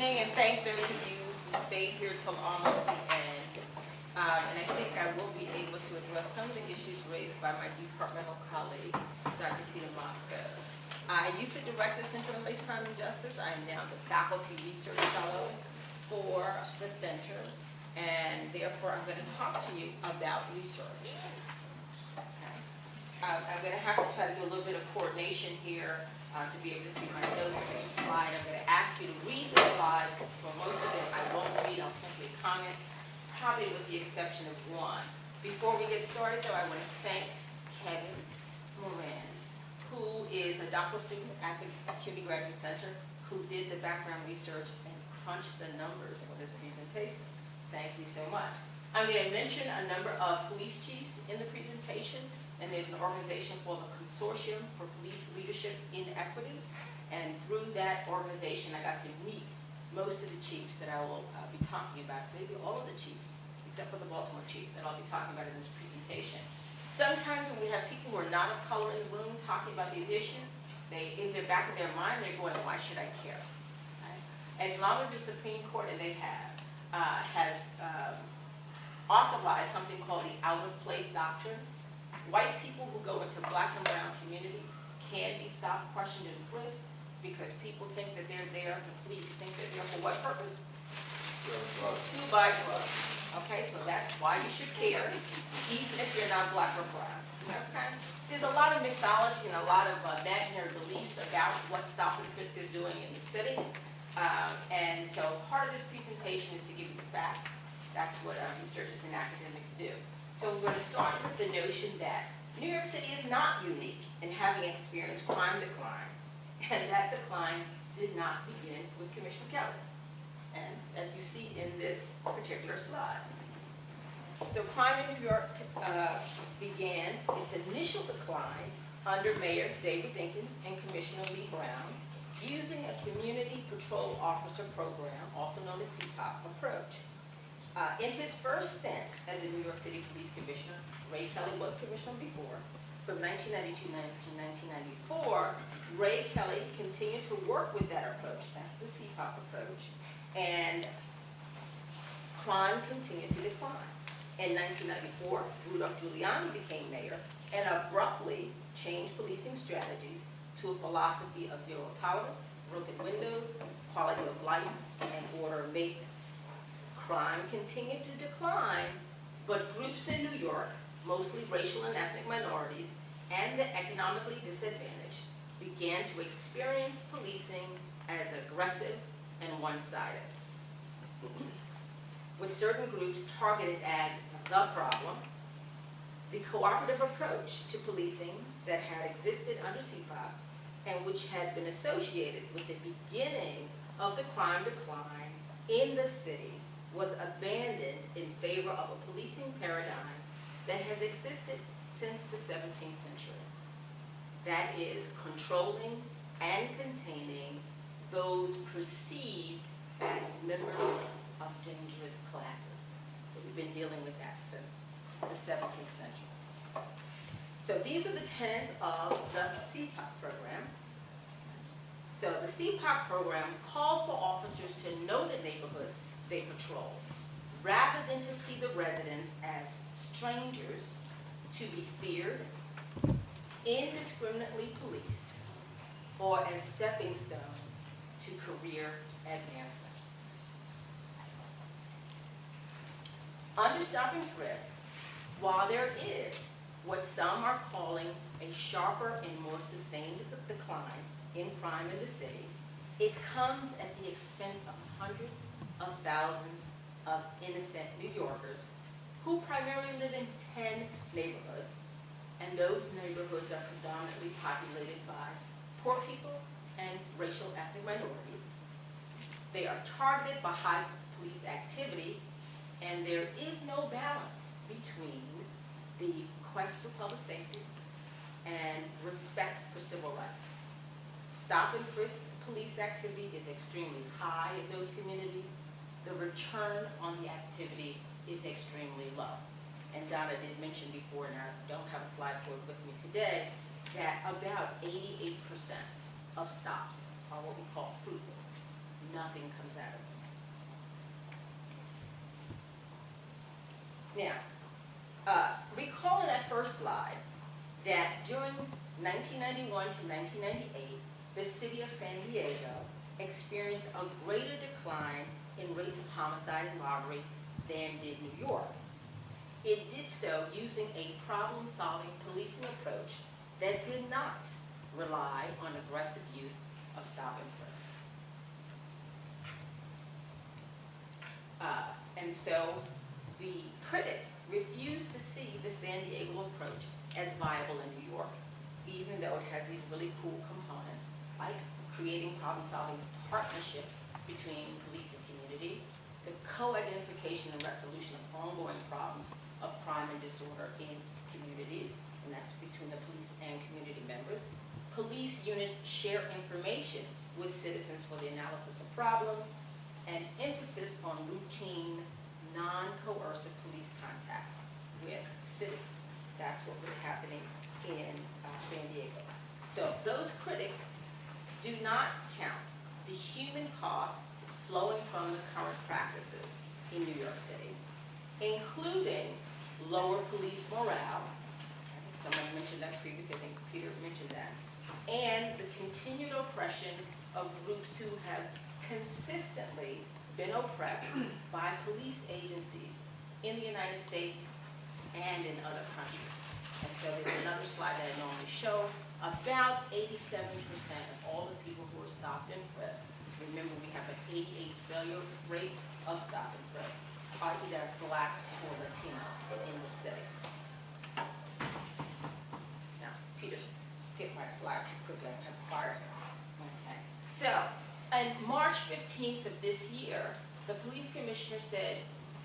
evening, and thank those of you who stayed here till almost the end. And I think I will be able to address some of the issues raised by my departmental colleague, Dr. Peter Moscow. I used to direct the Center on Race, Crime, and Justice. I am now the faculty research fellow for the center, and therefore I'm going to talk to you about research. Okay. I'm going to have to try to do a little bit of coordination here to be able to see my notes for each slide. I'm going to ask you to read the slides. For most of them, I won't read. I'll simply comment, probably with the exception of one. Before we get started, though, I want to thank Kevin Moran, who is a doctoral student at the CUNY Graduate Center, who did the background research and crunched the numbers for this presentation. Thank you so much. I'm going to mention a number of police chiefs in the presentation, and there's an organization called the Consortium for Police Leadership in Equity, and through that organization I got to meet most of the chiefs that I will be talking about, maybe all of the chiefs, except for the Baltimore chief that I'll be talking about in this presentation. Sometimes when we have people who are not of color in the room talking about these issues, in the back of their mind, they're going, why should I care? Right? As long as the Supreme Court, and they has authorized something called the out-of-place doctrine, white people who go into black and brown communities can be stopped, questioned, and frisked because people think that they're there, the police think they're there for what purpose? To buy drugs. Okay, so that's why you should care, even if you're not black or brown. Okay? There's a lot of mythology and a lot of imaginary beliefs about what stop and frisk is doing in the city. And so part of this presentation is to give you the facts. That's what researchers and academics do. So we're going to start with the notion that New York City is not unique in having experienced crime decline, and that decline did not begin with Commissioner Kelly, and as you see in this particular slide. So crime in New York began its initial decline under Mayor David Dinkins and Commissioner Lee Brown, using a community patrol officer program, also known as CPOP approach. In his first stint as a New York City Police Commissioner, Ray Kelly was commissioner before. From 1992 to 1994, Ray Kelly continued to work with that approach, that's the CPOP approach, and crime continued to decline. In 1994, Rudolph Giuliani became mayor and abruptly changed policing strategies to a philosophy of zero tolerance, broken windows, quality of life, and order maintenance. Crime continued to decline, but groups in New York, mostly racial and ethnic minorities, and the economically disadvantaged, began to experience policing as aggressive and one-sided. With certain groups targeted as the problem, the cooperative approach to policing that had existed under CPOP and which had been associated with the beginning of the crime decline in the city was abandoned in favor of a policing paradigm that has existed since the 17th century. That is, controlling and containing those perceived as members of dangerous classes. So we've been dealing with that since the 17th century. So these are the tenets of the CPOP program. So the CPOP program called for officers to know the neighborhoods they patrol, rather than to see the residents as strangers to be feared, indiscriminately policed, or as stepping stones to career advancement. Under stop and frisk, while there is what some are calling a sharper and more sustained decline in crime in the city, it comes at the expense of hundreds of thousands of innocent New Yorkers who primarily live in 10 neighborhoods, and those neighborhoods are predominantly populated by poor people and racial ethnic minorities. They are targeted by high police activity, and there is no balance between the quest for public safety and respect for civil rights. Stop and frisk police activity is extremely high in those communities. The return on the activity is extremely low. And Donna did mention before, and I don't have a slide for it with me today, that about 88% of stops are what we call fruitless. Nothing comes out of it. Now, recall in that first slide that during 1991 to 1998, the city of San Diego experienced a greater decline in rates of homicide and robbery than did New York. It did so using a problem-solving policing approach that did not rely on aggressive use of stop and frisk. And so the critics refused to see the San Diego approach as viable in New York, even though it has these really cool components, like creating problem-solving partnerships between police and community, the co-identification and resolution of ongoing problems of crime and disorder in communities, and that's between the police and community members. Police units share information with citizens for the analysis of problems, and emphasis on routine, non-coercive police contacts with citizens. That's what was happening in San Diego. So those critics do not count the human costs flowing from the current practices in New York City, including lower police morale. Someone mentioned that previously, I think Peter mentioned that, and the continued oppression of groups who have consistently been oppressed by police agencies in the United States and in other countries. And so there's another slide that I normally show. About 87% of all the people who are stopped and frisked, remember we have an 88 failure rate of stop and frisk, are either Black or Latino in the city. Now, Peter skipped my slide too quickly, I have to fire him. Okay. So, on March 15th of this year, the police commissioner said,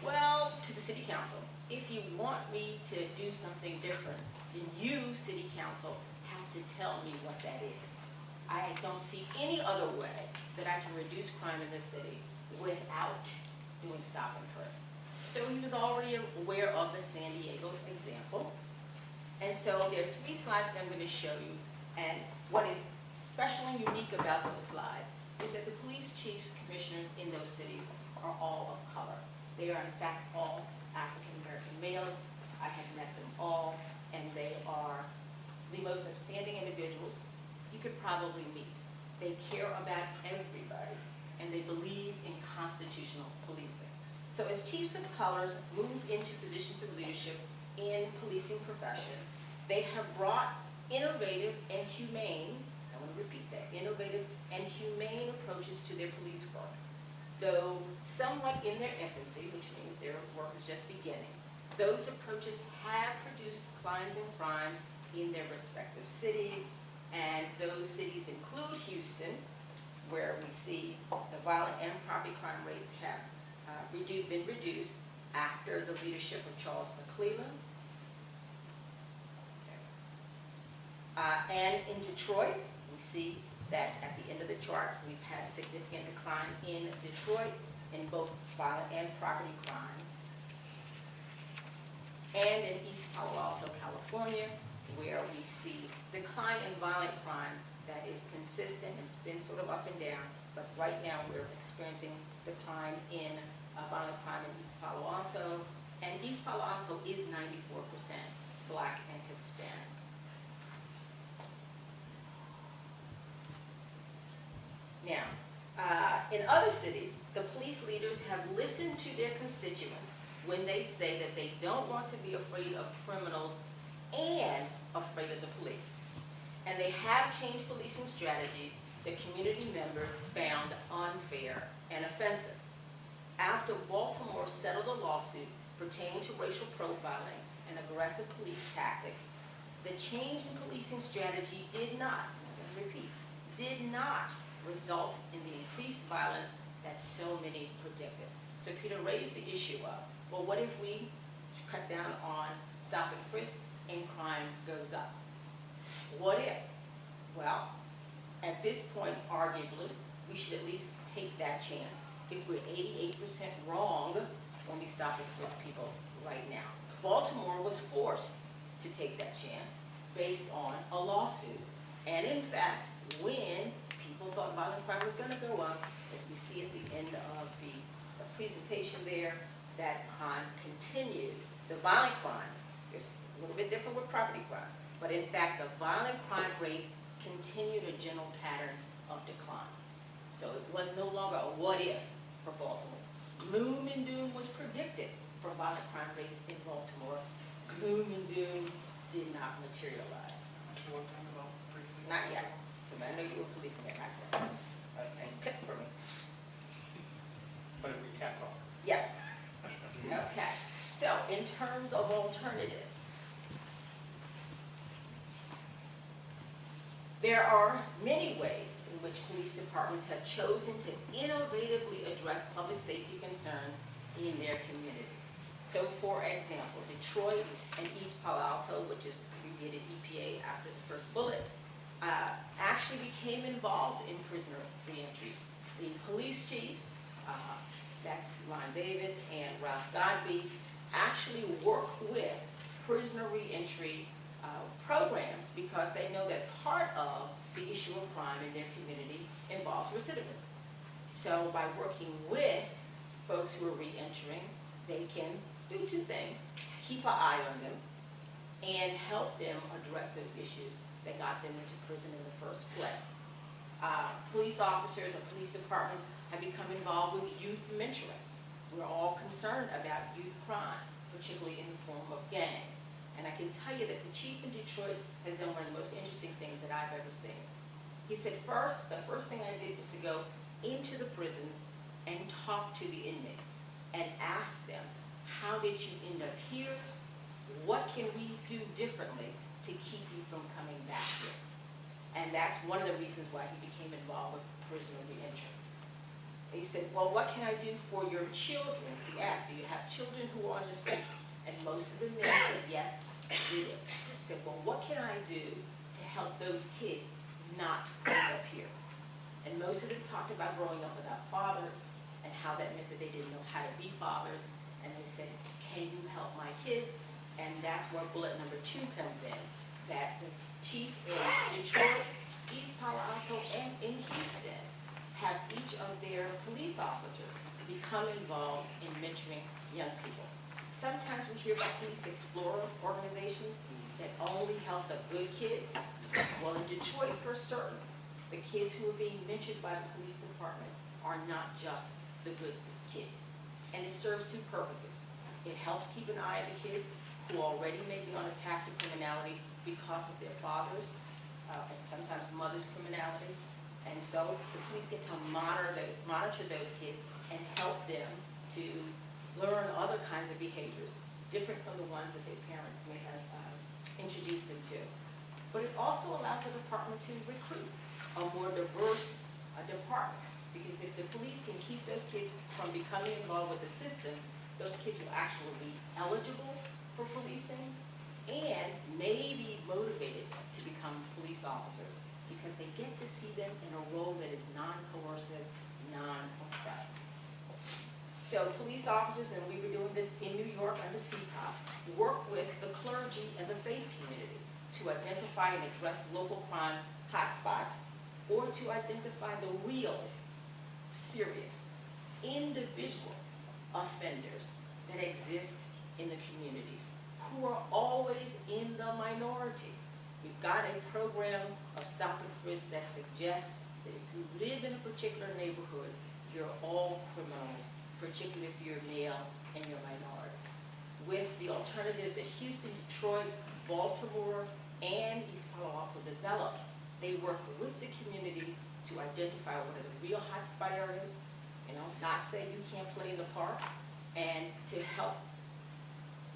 well, to the city council, if you want me to do something different, then you, city council, have to tell me what that is. I don't see any other way that I can reduce crime in this city without doing stop and frisk. So he was already aware of the San Diego example. And so there are 3 slides that I'm going to show you. And what is special and unique about those slides is that the police chiefs, commissioners in those cities are all of color. They are in fact all African-American males. I have met them all, and they are the most upstanding individuals you could probably meet. They care about everybody, and they believe in constitutional policing. So as chiefs of colors move into positions of leadership in policing profession, they have brought innovative and humane, I want to repeat that, innovative and humane approaches to their police work. Though somewhat in their infancy, which means their work is just beginning, those approaches have produced declines in crime in their respective cities, and those cities include Houston, where we see the violent and property crime rates have been reduced after the leadership of Charles McClellan. And in Detroit, we see that at the end of the chart, we've had a significant decline in Detroit in both violent and property crime. And in East Palo Alto, California, where we see decline in violent crime that is consistent. It's been sort of up and down, but right now we're experiencing decline in violent crime in East Palo Alto. And East Palo Alto is 94% Black and Hispanic. Now, in other cities, the police leaders have listened to their constituents when they say that they don't want to be afraid of criminals and afraid of the police. And they have changed policing strategies that community members found unfair and offensive. After Baltimore settled a lawsuit pertaining to racial profiling and aggressive police tactics, the change in policing strategy did not result in the increased violence that so many predicted. So Peter raised the issue of, well, what if we cut down on stop and frisk and crime goes up? What if? Well, at this point, arguably, we should at least take that chance. If we're 88% wrong when we stop and frisk people right now. Baltimore was forced to take that chance based on a lawsuit. And in fact, when people thought violent crime was going to go up. As we see at the end of the presentation there, that crime continued. The violent crime is a little bit different with property crime, but in fact, the violent crime rate continued a general pattern of decline. So it was no longer a what if for Baltimore. Gloom and doom was predicted for violent crime rates in Baltimore. Gloom and doom did not materialize. Not yet, because I know you were policing it, not yet. Okay, click for me. But we can't talk. Yes. Okay, so in terms of alternatives, there are many ways in which police departments have chosen to innovatively address public safety concerns in their communities. So for example, Detroit and East Palo Alto, which is abbreviated EPA after the first bullet, actually became involved in prisoner reentry. The police chiefs, that's Ron Davis and Ralph Godby, actually work with prisoner reentry programs because they know that part of the issue of crime in their community involves recidivism. So by working with folks who are reentering, they can do two things: keep an eye on them and help them address those issues that got them into prison in the first place. Police officers or police departments have become involved with youth mentoring. We're all concerned about youth crime, particularly in the form of gangs. And I can tell you that the chief in Detroit has done one of the most interesting things that I've ever seen. He said, the first thing I did was to go into the prisons and talk to the inmates and ask them, how did you end up here? What can we do differently to keep you from coming back here? And that's one of the reasons why he became involved with prisoner reentry. He said, well, what can I do for your children? He asked, do you have children who are on the street? And most of the men said, yes, we do. He said, well, what can I do to help those kids not end up here? And most of them talked about growing up without fathers and how that meant that they didn't know how to be fathers. And they said, can you help my kids? And that's where bullet number 2 comes in, that the chief in Detroit, East Palo Alto, and in Houston have each of their police officers become involved in mentoring young people. Sometimes we hear about police explorer organizations that only help the good kids. Well, in Detroit, for certain, the kids who are being mentored by the police department are not just the good kids. And it serves 2 purposes. It helps keep an eye on the kids who already may be on a path to criminality because of their fathers and sometimes mothers' criminality. And so the police get to monitor those kids and help them to learn other kinds of behaviors different from the ones that their parents may have introduced them to. But it also allows the department to recruit a more diverse department, because if the police can keep those kids from becoming involved with the system, those kids will actually be eligible for policing and may be motivated to become police officers because they get to see them in a role that is non-coercive, non-oppressive. So police officers, and we were doing this in New York under CPOP, work with the clergy and the faith community to identify and address local crime hotspots or to identify the real, serious, individual offenders that exist in the communities who are always in the minority. We've got a program of stop and frisk that suggests that if you live in a particular neighborhood, you're all criminals, particularly if you're male and you're minority. With the alternatives that Houston, Detroit, Baltimore, and East Palo Alto developed, they work with the community to identify what are the real hotspot areas, not say you can't play in the park, and to help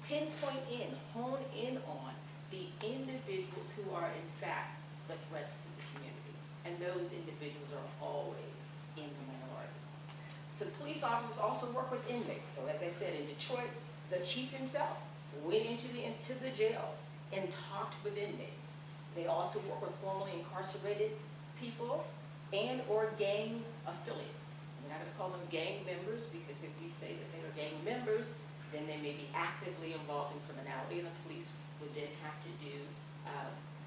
pinpoint in, hone in on the individuals who are in fact the threats to the community. And those individuals are always in the minority. So police officers also work with inmates. So as I said, in Detroit, the chief himself went into the jails and talked with inmates. They also work with formerly incarcerated people and or gang affiliates. We're not going to call them gang members, because if we say that they are gang members, then they may be actively involved in criminality, and the police would then have to do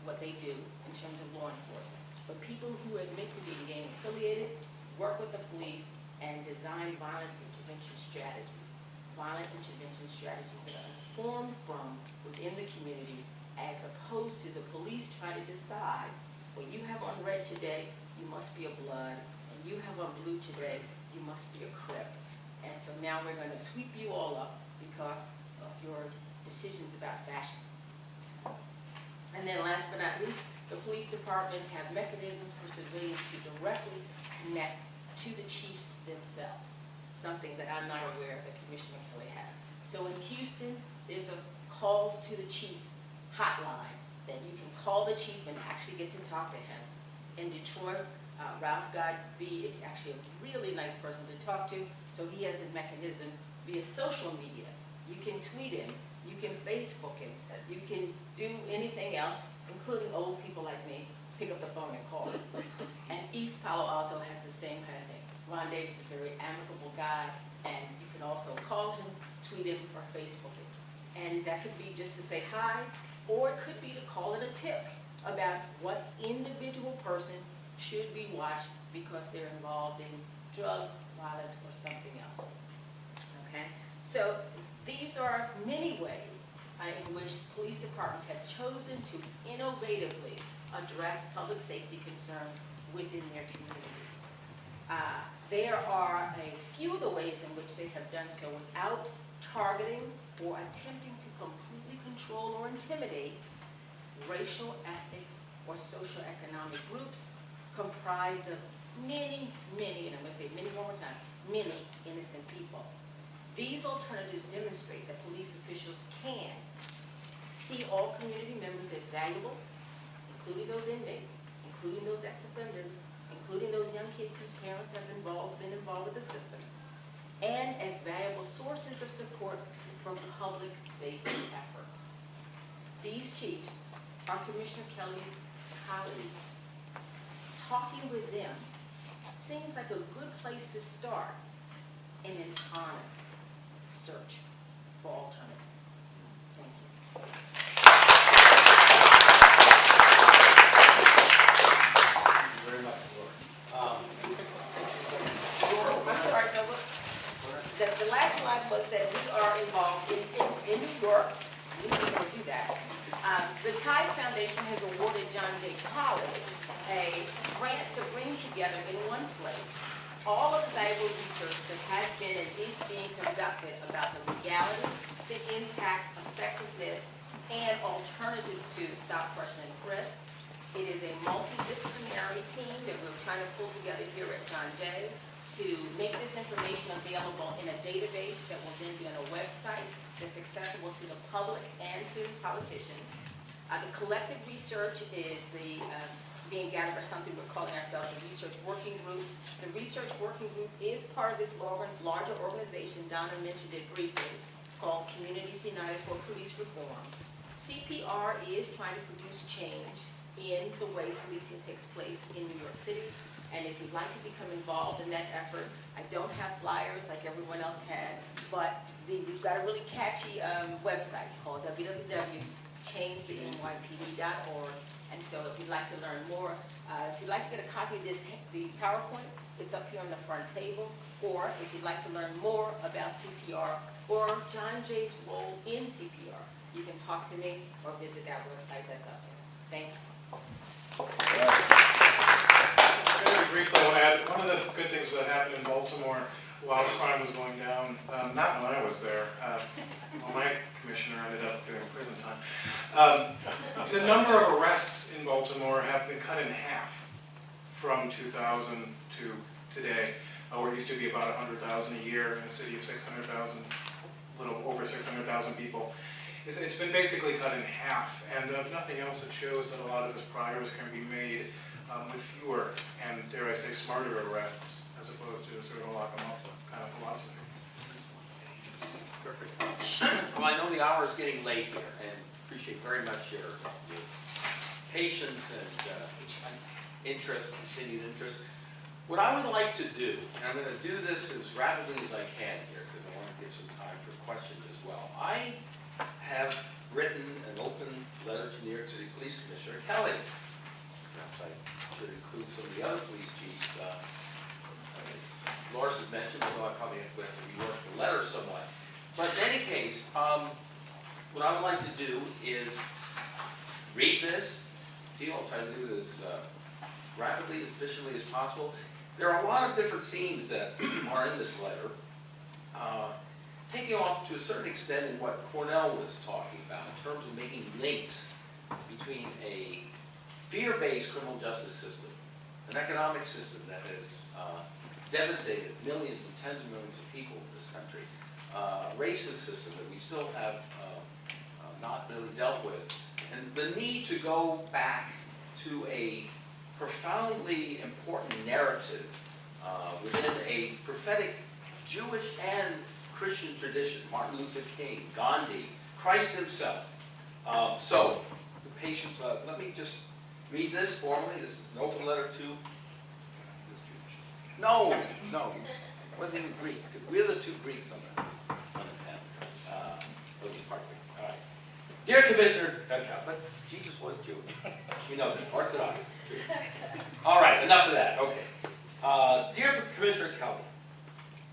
what they do in terms of law enforcement. But people who admit to being gang affiliated work with the police and design violence intervention strategies. Violent intervention strategies that are informed from within the community, as opposed to the police trying to decide, well, you have on red today, you must be a blood, and you have on blue today, you must be a Crip. And so now we're going to sweep you all up because of your decisions about fashion. And then last but not least, the police departments have mechanisms for civilians to directly connect to the chiefs themselves, something that I'm not aware that Commissioner Kelly has. So in Houston, there's a call to the chief hotline that you can call the chief and actually get to talk to him. In Detroit, Ralph Godby is actually a really nice person to talk to, so he has a mechanism via social media. You can tweet him, you can Facebook him, you can do anything else, including old people like me, pick up the phone and call him. And East Palo Alto has the same kind of thing. Ron Davis is a very amicable guy, and you can also call him, tweet him, or Facebook him. And that could be just to say hi, or it could be to call it a tip about what individual person should be watched because they're involved in drugs, violence, or something else. Okay? So these are many ways in which police departments have chosen to innovatively address public safety concerns within their communities. There are a few of the ways in which they have done so without targeting or attempting to completely control or intimidate racial, ethnic, or socioeconomic groups comprised of many, and I'm going to say many one more time, many innocent people. These alternatives demonstrate that police officials can see all community members as valuable, including those inmates, including those ex-offenders, including those young kids whose parents have been involved with the system, and as valuable sources of support from public safety efforts. These chiefs are Commissioner Kelly's colleagues. Talking with them seems like a good place to start in an honest search for alternatives. Thank you. Thank you very much, Laura. I'm sorry, no, the last slide was that we are involved in New York. We need to do that. The Ties Foundation has awarded John Jay College a grant to bring together in one place all of the valuable research that has been and is being conducted about the legalities, the impact, effectiveness, and alternatives to stop, question, and frisk. It is a multidisciplinary team that we're trying to pull together here at John Jay to make this information available in a database that will then be on a website that's accessible to the public and to politicians. The collective research is being gathered by something we're calling ourselves the Research Working Group. The Research Working Group is part of this larger organization. Donna mentioned it briefly. It's called Communities United for Police Reform. CPR is trying to produce change in the way policing takes place in New York City. And if you'd like to become involved in that effort, I don't have flyers like everyone else had, but we've got a really catchy website called www.changethenypd.org. And so if you'd like to learn more, if you'd like to get a copy of the PowerPoint, it's up here on the front table. Or if you'd like to learn more about CPR or John Jay's role in CPR, you can talk to me or visit that website that's up there. Thank you. Very briefly, I want to add, one of the good things that happened in Baltimore while crime was going down, not when I was there, well, my commissioner ended up doing prison time. The number of arrests in Baltimore have been cut in half from 2000 to today, where it used to be about 100,000 a year in a city of 600,000, a little over 600,000 people. It's been basically cut in half, and if nothing else, it shows that a lot of his priors can be made with fewer and, dare I say, smarter arrests, as opposed to sort of a lock 'em up kind of philosophy. Perfect. Well, I know the hour is getting late here, and appreciate very much your patience and interest, continued interest. What I would like to do, and I'm going to do this as rapidly as I can here, because I want to give some time for questions as well. I have written an open letter to New York City Police Commissioner Kelly. Perhaps I should include some of the other police chiefs. Loris has mentioned, although I probably have to rework the letter somewhat. But in any case, what I would like to do is read this to you. I'll try to do it as rapidly, as efficiently as possible. There are a lot of different themes that are in this letter, taking off to a certain extent in what Cornell was talking about in terms of making links between a fear-based criminal justice system, an economic system that has devastated millions and tens of millions of people in this country, a racist system that we still have not really dealt with, and the need to go back to a profoundly important narrative within a prophetic Jewish and Christian tradition, Martin Luther King, Gandhi, Christ himself. So, the patience, let me just read this formally. This is an open letter to... No, it wasn't even Greek. We're the two Greeks on the panel. Those are part Greeks. All right. Dear Commissioner, but Jesus was Jewish. We know that. Orthodox. All right, enough of that. Okay. Dear Commissioner Kelly,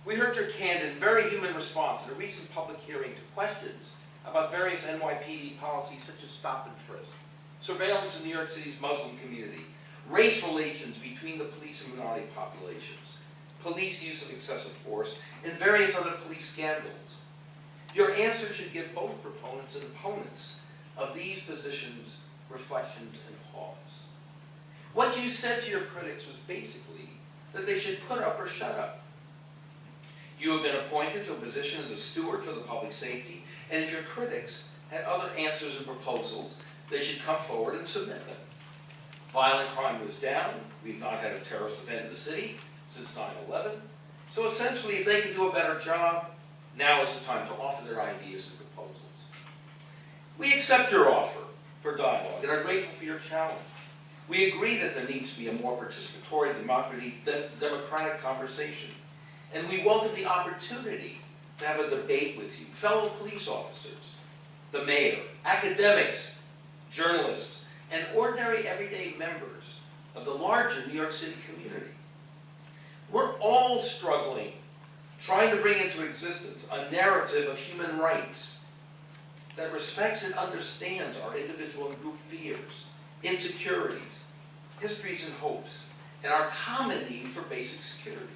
we heard your candid, very human response in a recent public hearing to questions about various NYPD policies such as stop and frisk, surveillance in New York City's Muslim community, race relations between the police and minority populations, police use of excessive force, and various other police scandals. Your answer should give both proponents and opponents of these positions reflections and pause. What you said to your critics was basically that they should put up or shut up. You have been appointed to a position as a steward for the public safety, and if your critics had other answers and proposals, they should come forward and submit them. Violent crime was down. We've not had a terrorist event in the city since 9/11. So essentially, if they can do a better job, now is the time to offer their ideas and proposals. We accept your offer for dialogue and are grateful for your challenge. We agree that there needs to be a more participatory, democratic conversation, and we welcome the opportunity to have a debate with you, fellow police officers, the mayor, academics, journalists, and ordinary everyday members of the larger New York City community. We're all struggling, trying to bring into existence a narrative of human rights that respects and understands our individual and group fears, insecurities, histories and hopes, and our common need for basic security.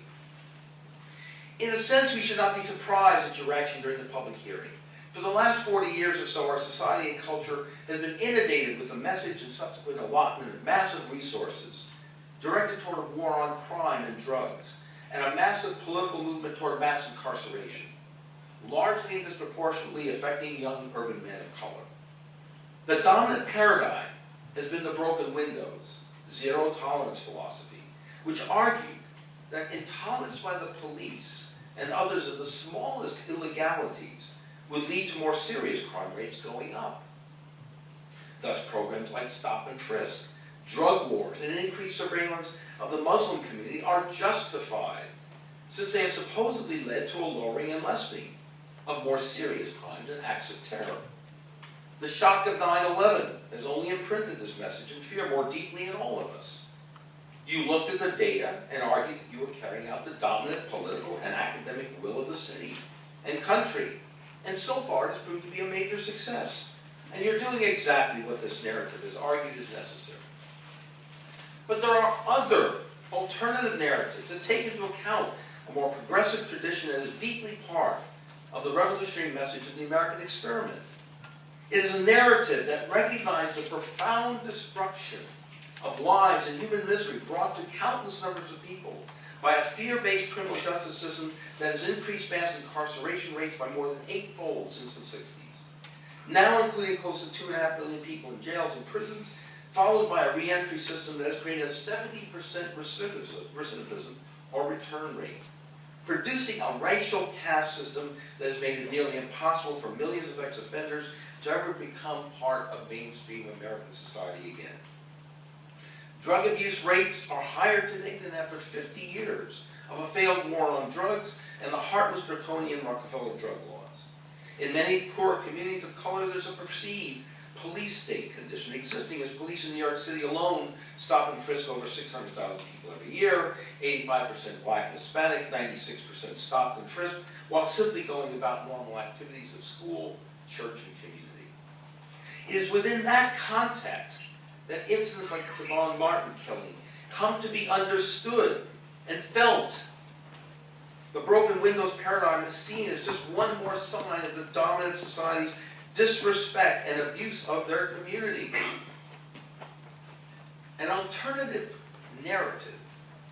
In a sense, we should not be surprised at your reaction during the public hearing. For the last 40 years or so, our society and culture has been inundated with the message and subsequent allotment of massive resources directed toward a war on crime and drugs, and a massive political movement toward mass incarceration, largely and disproportionately affecting young urban men of color. The dominant paradigm has been the broken windows, zero tolerance philosophy, which argued that intolerance by the police and others of the smallest illegalities would lead to more serious crime rates going up. Thus, programs like Stop and Frisk, drug wars, and increased surveillance of the Muslim community are justified, since they have supposedly led to a lowering and lessening of more serious crimes and acts of terror. The shock of 9/11 has only imprinted this message and fear more deeply in all of us. You looked at the data and argued that you were carrying out the dominant political and academic will of the city and country, and so far it has proved to be a major success. And you're doing exactly what this narrative has argued is necessary. But there are other alternative narratives that take into account a more progressive tradition that is deeply part of the revolutionary message of the American experiment. It is a narrative that recognizes the profound destruction of lives and human misery brought to countless numbers of people by a fear-based criminal justice system that has increased mass incarceration rates by more than 8-fold since the 60s. Now including close to 2.5 million people in jails and prisons, followed by a reentry system that has created a 70% recidivism or return rate, producing a racial caste system that has made it nearly impossible for millions of ex-offenders to ever become part of mainstream American society again. Drug abuse rates are higher today than after 50 years of a failed war on drugs and the heartless draconian Rockefeller drug laws. In many poor communities of color, there's a perceived police state condition existing as police in New York City alone stop and frisk over 600,000 people every year, 85% black and Hispanic, 96% stopped and frisked, while simply going about normal activities of school, church, and community. It is within that context that incidents like the Trayvon Martin killing come to be understood and felt. The broken windows paradigm is seen as just one more sign of the dominant society's disrespect and abuse of their community. An alternative narrative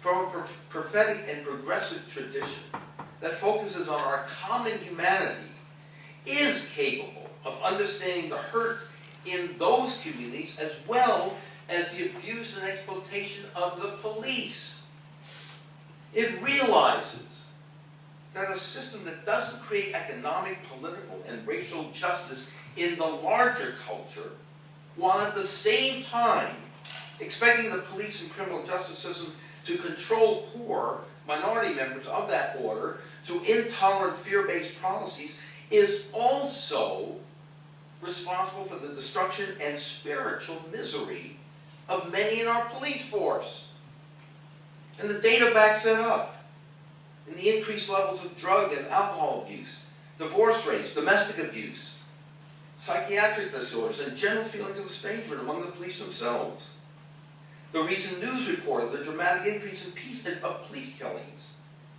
from a prophetic and progressive tradition that focuses on our common humanity is capable of understanding the hurt in those communities as well as the abuse and exploitation of the police. It realizes that a system that doesn't create economic, political, and racial justice in the larger culture, while at the same time expecting the police and criminal justice system to control poor minority members of that order through intolerant, fear-based policies, is also responsible for the destruction and spiritual misery of many in our police force. And the data backs it up. In the increased levels of drug and alcohol abuse, divorce rates, domestic abuse, psychiatric disorders, and general feelings of estrangement among the police themselves. The recent news reported the dramatic increase in police killings.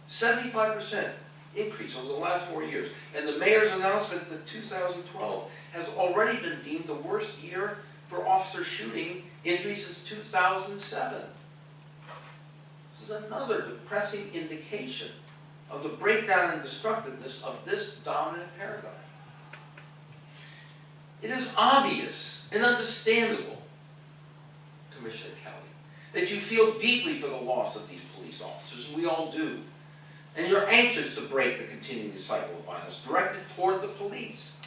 75% increase over the last 4 years. And the mayor's announcement that 2012 has already been deemed the worst year for officer shooting injuries since 2007. This is another depressing indication of the breakdown and destructiveness of this dominant paradigm. It is obvious and understandable, Commissioner Kelly, that you feel deeply for the loss of these police officers, and we all do. And you're anxious to break the continuing cycle of violence directed toward the police.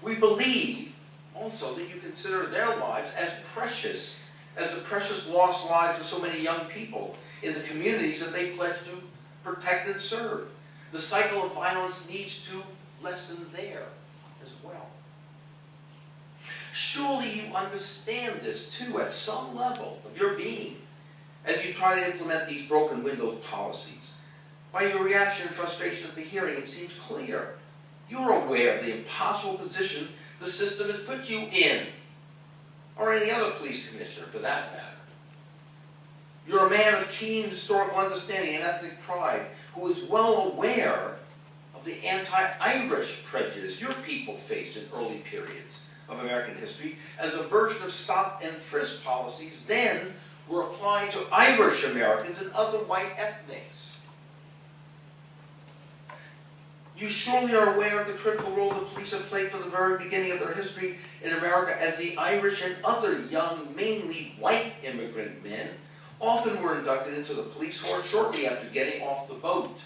We believe also that you consider their lives as precious as the precious lost lives of so many young people in the communities that they pledge to protect and serve. The cycle of violence needs to lessen there as well. Surely you understand this too at some level of your being as you try to implement these broken windows policies. By your reaction and frustration at the hearing, it seems clear. You're aware of the impossible position the system has put you in, or any other police commissioner for that matter. You're a man of keen historical understanding and ethnic pride who is well aware of the anti-Irish prejudice your people faced in early periods of American history as a version of stop and frisk policies then were applied to Irish Americans and other white ethnics. You surely are aware of the critical role the police have played from the very beginning of their history in America as the Irish and other young, mainly white immigrant men often were inducted into the police force shortly after getting off the boat,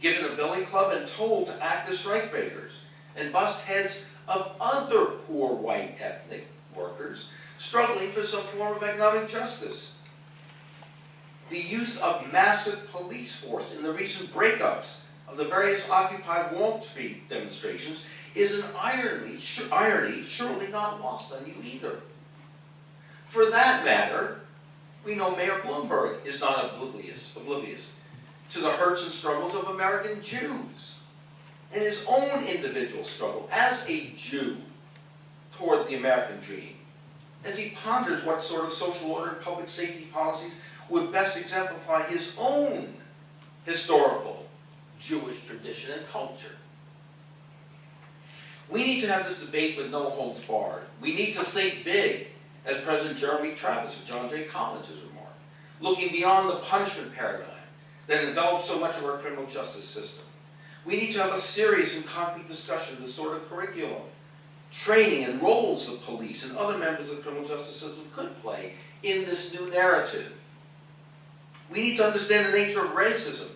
given a billy club and told to act as strikebreakers and bust heads of other poor white ethnic workers struggling for some form of economic justice. The use of massive police force in the recent breakups of the various Occupy Wall Street demonstrations is an irony surely not lost on you either. For that matter, we know Mayor Bloomberg is not oblivious to the hurts and struggles of American Jews and his own individual struggle as a Jew toward the American dream, as he ponders what sort of social order and public safety policies would best exemplify his own historical Jewish tradition and culture. We need to have this debate with no holds barred. We need to think big, as President Jeremy Travis of John J. Collins has remarked, looking beyond the punishment paradigm that envelops so much of our criminal justice system. We need to have a serious and concrete discussion of the sort of curriculum, training, and roles the police and other members of the criminal justice system could play in this new narrative. We need to understand the nature of racism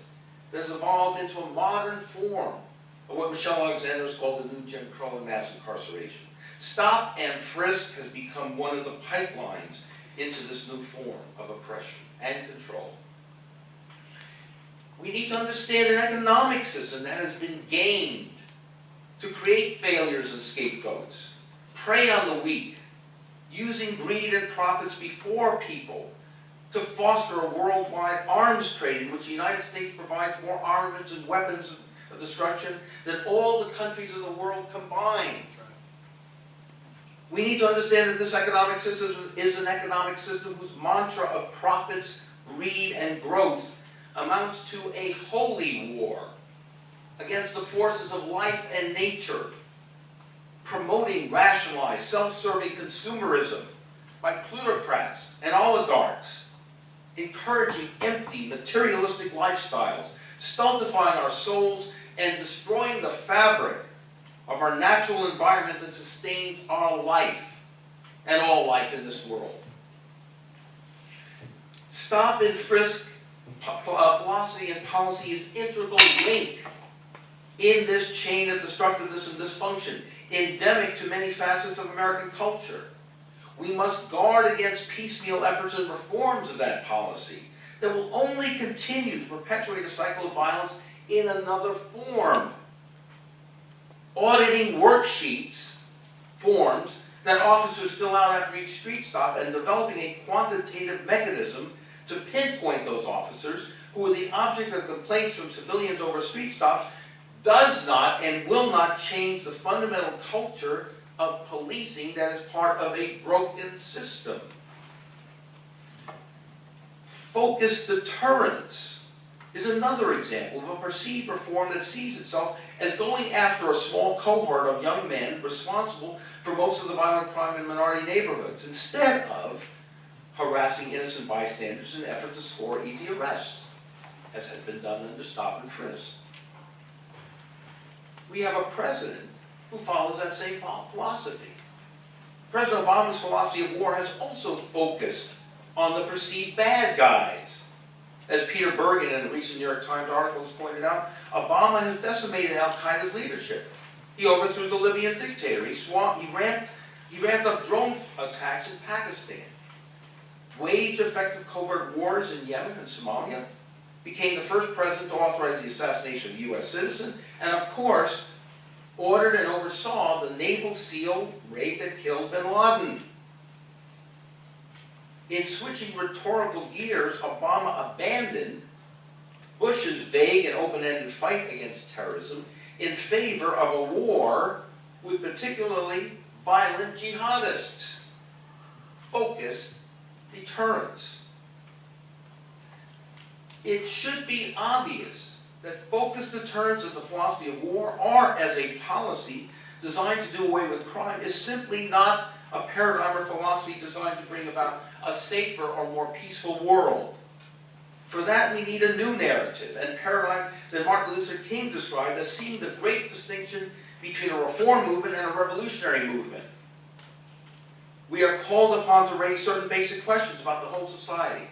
that has evolved into a modern form of what Michelle Alexander has called the new Jim Crow and mass incarceration. Stop and frisk has become one of the pipelines into this new form of oppression and control. We need to understand an economic system that has been gamed to create failures and scapegoats, prey on the weak, using greed and profits before people to foster a worldwide arms trade in which the United States provides more armaments and weapons of destruction than all the countries of the world combined. We need to understand that this economic system is an economic system whose mantra of profits, greed, and growth amounts to a holy war against the forces of life and nature, promoting rationalized, self-serving consumerism by plutocrats and oligarchs, encouraging empty, materialistic lifestyles, stultifying our souls, and destroying the fabric of our natural environment that sustains our life and all life in this world. Stop and frisk philosophy and policy is integral link in this chain of destructiveness and dysfunction, endemic to many facets of American culture. We must guard against piecemeal efforts and reforms of that policy that will only continue to perpetuate a cycle of violence in another form. Auditing worksheets, forms, that officers fill out after each street stop and developing a quantitative mechanism to pinpoint those officers who are the object of complaints from civilians over street stops does not and will not change the fundamental culture of policing that is part of a broken system. Focused deterrence is another example of a perceived reform that sees itself as going after a small cohort of young men responsible for most of the violent crime in minority neighborhoods, instead of harassing innocent bystanders in an effort to score easy arrests, as had been done under stop and frisk. We have a president who follows that same philosophy. President Obama's philosophy of war has also focused on the perceived bad guys. As Peter Bergen in a recent New York Times article has pointed out, Obama has decimated al-Qaeda's leadership. He overthrew the Libyan dictator. He ramped up drone attacks in Pakistan, waged effective covert wars in Yemen and Somalia, became the first president to authorize the assassination of a U.S. citizen, and of course, ordered and oversaw the Naval SEAL raid that killed bin Laden. In switching rhetorical gears, Obama abandoned Bush's vague and open-ended fight against terrorism in favor of a war with particularly violent jihadists. Focused deterrence. It should be obvious that focused deterrence as the philosophy of war, or as a policy designed to do away with crime, is simply not a paradigm or philosophy designed to bring about a safer or more peaceful world. For that, we need a new narrative and paradigm that Martin Luther King described as seeing the great distinction between a reform movement and a revolutionary movement. We are called upon to raise certain basic questions about the whole society.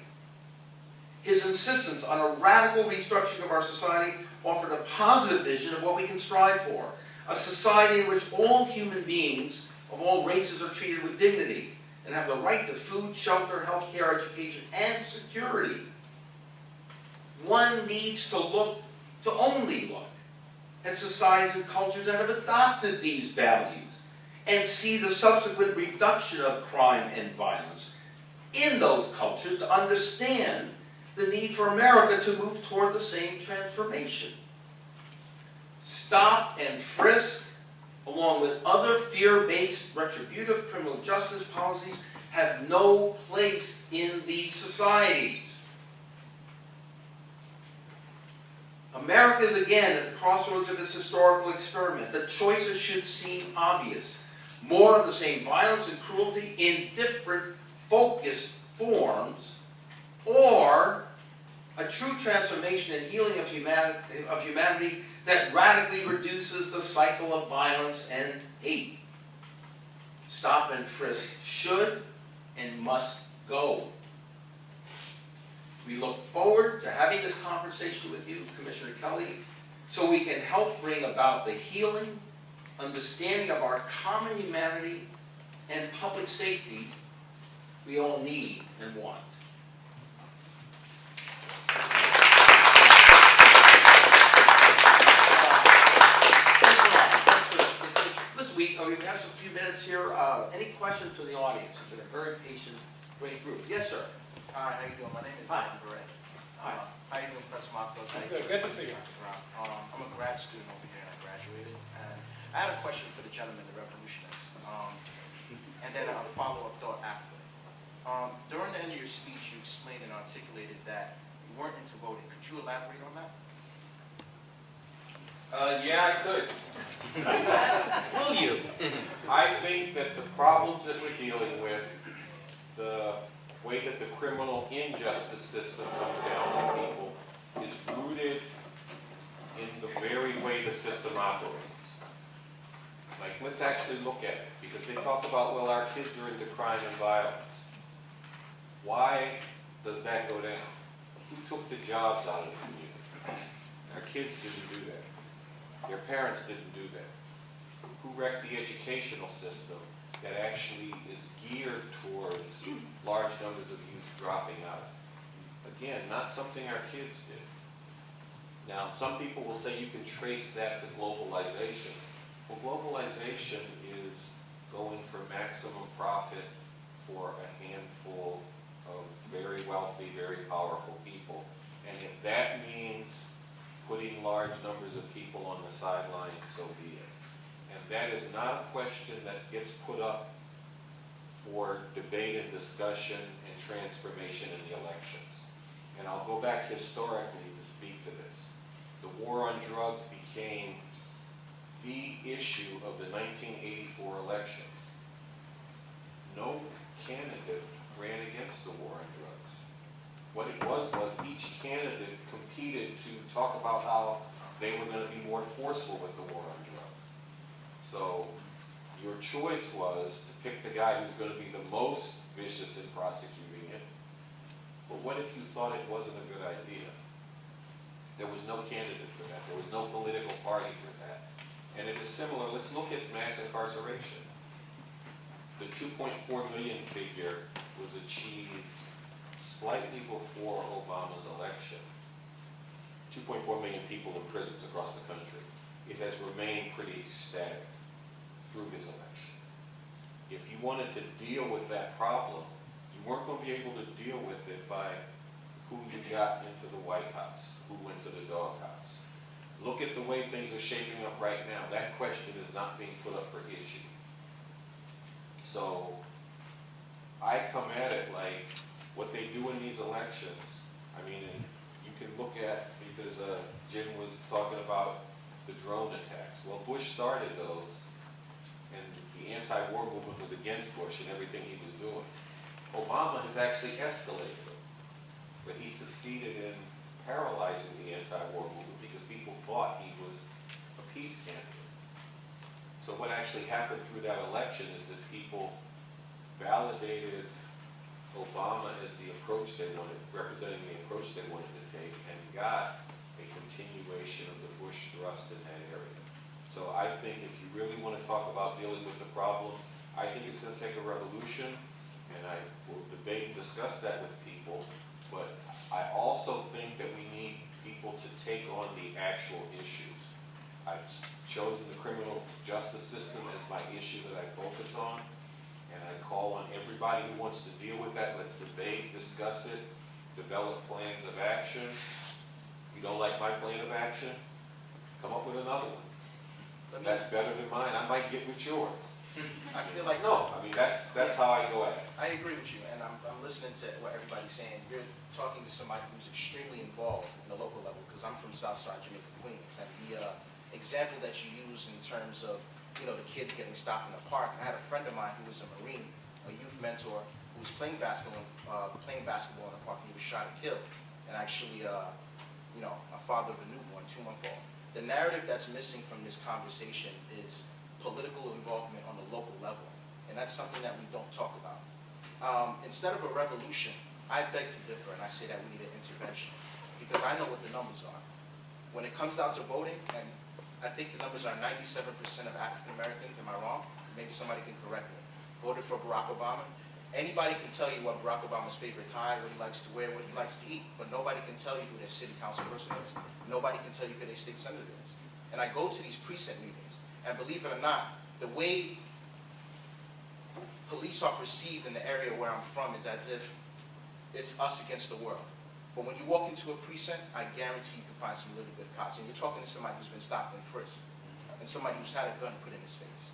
His insistence on a radical restructuring of our society offered a positive vision of what we can strive for, a society in which all human beings of all races are treated with dignity and have the right to food, shelter, health care, education, and security. One needs to only look at societies and cultures that have adopted these values and see the subsequent reduction of crime and violence in those cultures to understand the need for America to move toward the same transformation. Stop and frisk, along with other fear-based retributive criminal justice policies, have no place in these societies. America is again at the crossroads of its historical experiment. The choices should seem obvious. More of the same violence and cruelty in different focused forms, or a true transformation and healing of humanity that radically reduces the cycle of violence and hate. Stop and frisk should and must go. We look forward to having this conversation with you, Commissioner Kelly, so we can help bring about the healing, understanding of our common humanity and public safety we all need and want. Thanks a lot. Thanks for Good to see you. I'm a grad student over here and I graduated. And I had a question for the gentleman, the revolutionists, and then a follow-up thought after. During the end of your speech, you explained and articulated that you weren't into voting. Could you elaborate on that? Yeah, I could. Will you? I think that the problems that we're dealing with, the way that the criminal injustice system comes down on people, is rooted in the very way the system operates. Like, let's actually look at it, because they talk about, well, our kids are into crime and violence. Why does that go down? Who took the jobs out of the community? Our kids didn't do that. Their parents didn't do that. Who wrecked the educational system that actually is geared towards large numbers of youth dropping out? Again, not something our kids did. Now, some people will say you can trace that to globalization. Well, globalization is going for maximum profit for a handful of very wealthy, very powerful people. And if that means putting large numbers of people on the sidelines, so be it. And that is not a question that gets put up for debate and discussion and transformation in the elections. And I'll go back historically to speak to this. The war on drugs became the issue of the 1984 elections. No candidate ran against the war on drugs. What it was each candidate competed to talk about how they were going to be more forceful with the war on drugs. So your choice was to pick the guy who's going to be the most vicious in prosecuting it. But what if you thought it wasn't a good idea? There was no candidate for that. There was no political party for that. And it is similar. Let's look at mass incarceration. The 2.4 million figure was achieved slightly before Obama's election. 2.4 million people in prisons across the country. It has remained pretty static through his election. If you wanted to deal with that problem, you weren't going to be able to deal with it by who you got into the White House, who went to the doghouse. Look at the way things are shaping up right now. That question is not being put up for issue. So I come at it like what they do in these elections. I mean, you can look at, because Jim was talking about the drone attacks. Well, Bush started those, and the anti-war movement was against Bush and everything he was doing. Obama has actually escalated them, but he succeeded in paralyzing the anti-war movement because people thought he was a peace candidate. So what actually happened through that election is that people validated Obama as the approach they wanted, representing the approach they wanted to take, and got a continuation of the Bush thrust in that area. So I think if you really want to talk about dealing with the problem, I think it's going to take a revolution, and I will debate and discuss that with people, but I also think that we need people to take on the actual issues. I've chosen the criminal justice system as my issue that I focus on, and I call on everybody who wants to deal with that. Let's debate, discuss it, develop plans of action. If you don't like my plan of action, come up with another one. That's better than mine. I might get with yours. I feel like No, I mean, that's how I go at it. I agree with you, and I'm listening to what everybody's saying. You're talking to somebody who's extremely involved in the local level, because I'm from Southside Jamaica, Queens, and the example that you use in terms of, the kids getting stopped in the park. I had a friend of mine who was a Marine, a youth mentor, who was playing basketball in the park, and he was shot and killed. And actually, a father of a newborn, 2-month-old. The narrative that's missing from this conversation is political involvement on the local level, and that's something that we don't talk about. Instead of a revolution, I beg to differ, and I say that we need an intervention, because I know what the numbers are. When it comes down to voting, and I think the numbers are 97% of African Americans, am I wrong? Maybe somebody can correct me. Voted for Barack Obama. Anybody can tell you what Barack Obama's favorite tie, what he likes to wear, what he likes to eat, but nobody can tell you who their city council person is. Nobody can tell you who their state senator is. And I go to these precinct meetings, and believe it or not, the way police are perceived in the area where I'm from is as if it's us against the world. But when you walk into a precinct, I guarantee you can find some really good cops. And you're talking to somebody who's been stopped and frisked, and somebody who's had a gun put in his face.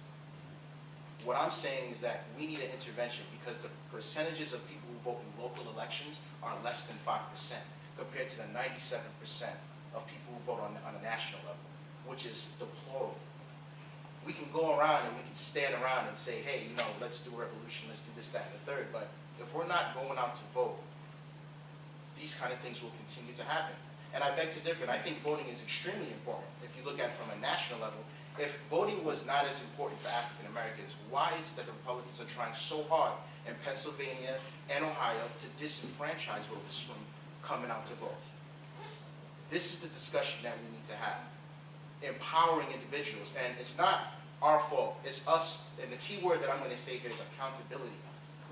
What I'm saying is that we need an intervention because the percentages of people who vote in local elections are less than 5% compared to the 97% of people who vote on a national level, which is deplorable. We can go around and we can stand around and say, hey, you know, let's do a revolution, let's do this, that, and the third, but if we're not going out to vote, these kind of things will continue to happen. And I beg to differ. I think voting is extremely important. If you look at it from a national level, if voting was not as important for African Americans, why is it that the Republicans are trying so hard in Pennsylvania and Ohio to disenfranchise voters from coming out to vote? This is the discussion that we need to have. Empowering individuals, and it's not our fault, it's us, and the key word that I'm going to say here is accountability.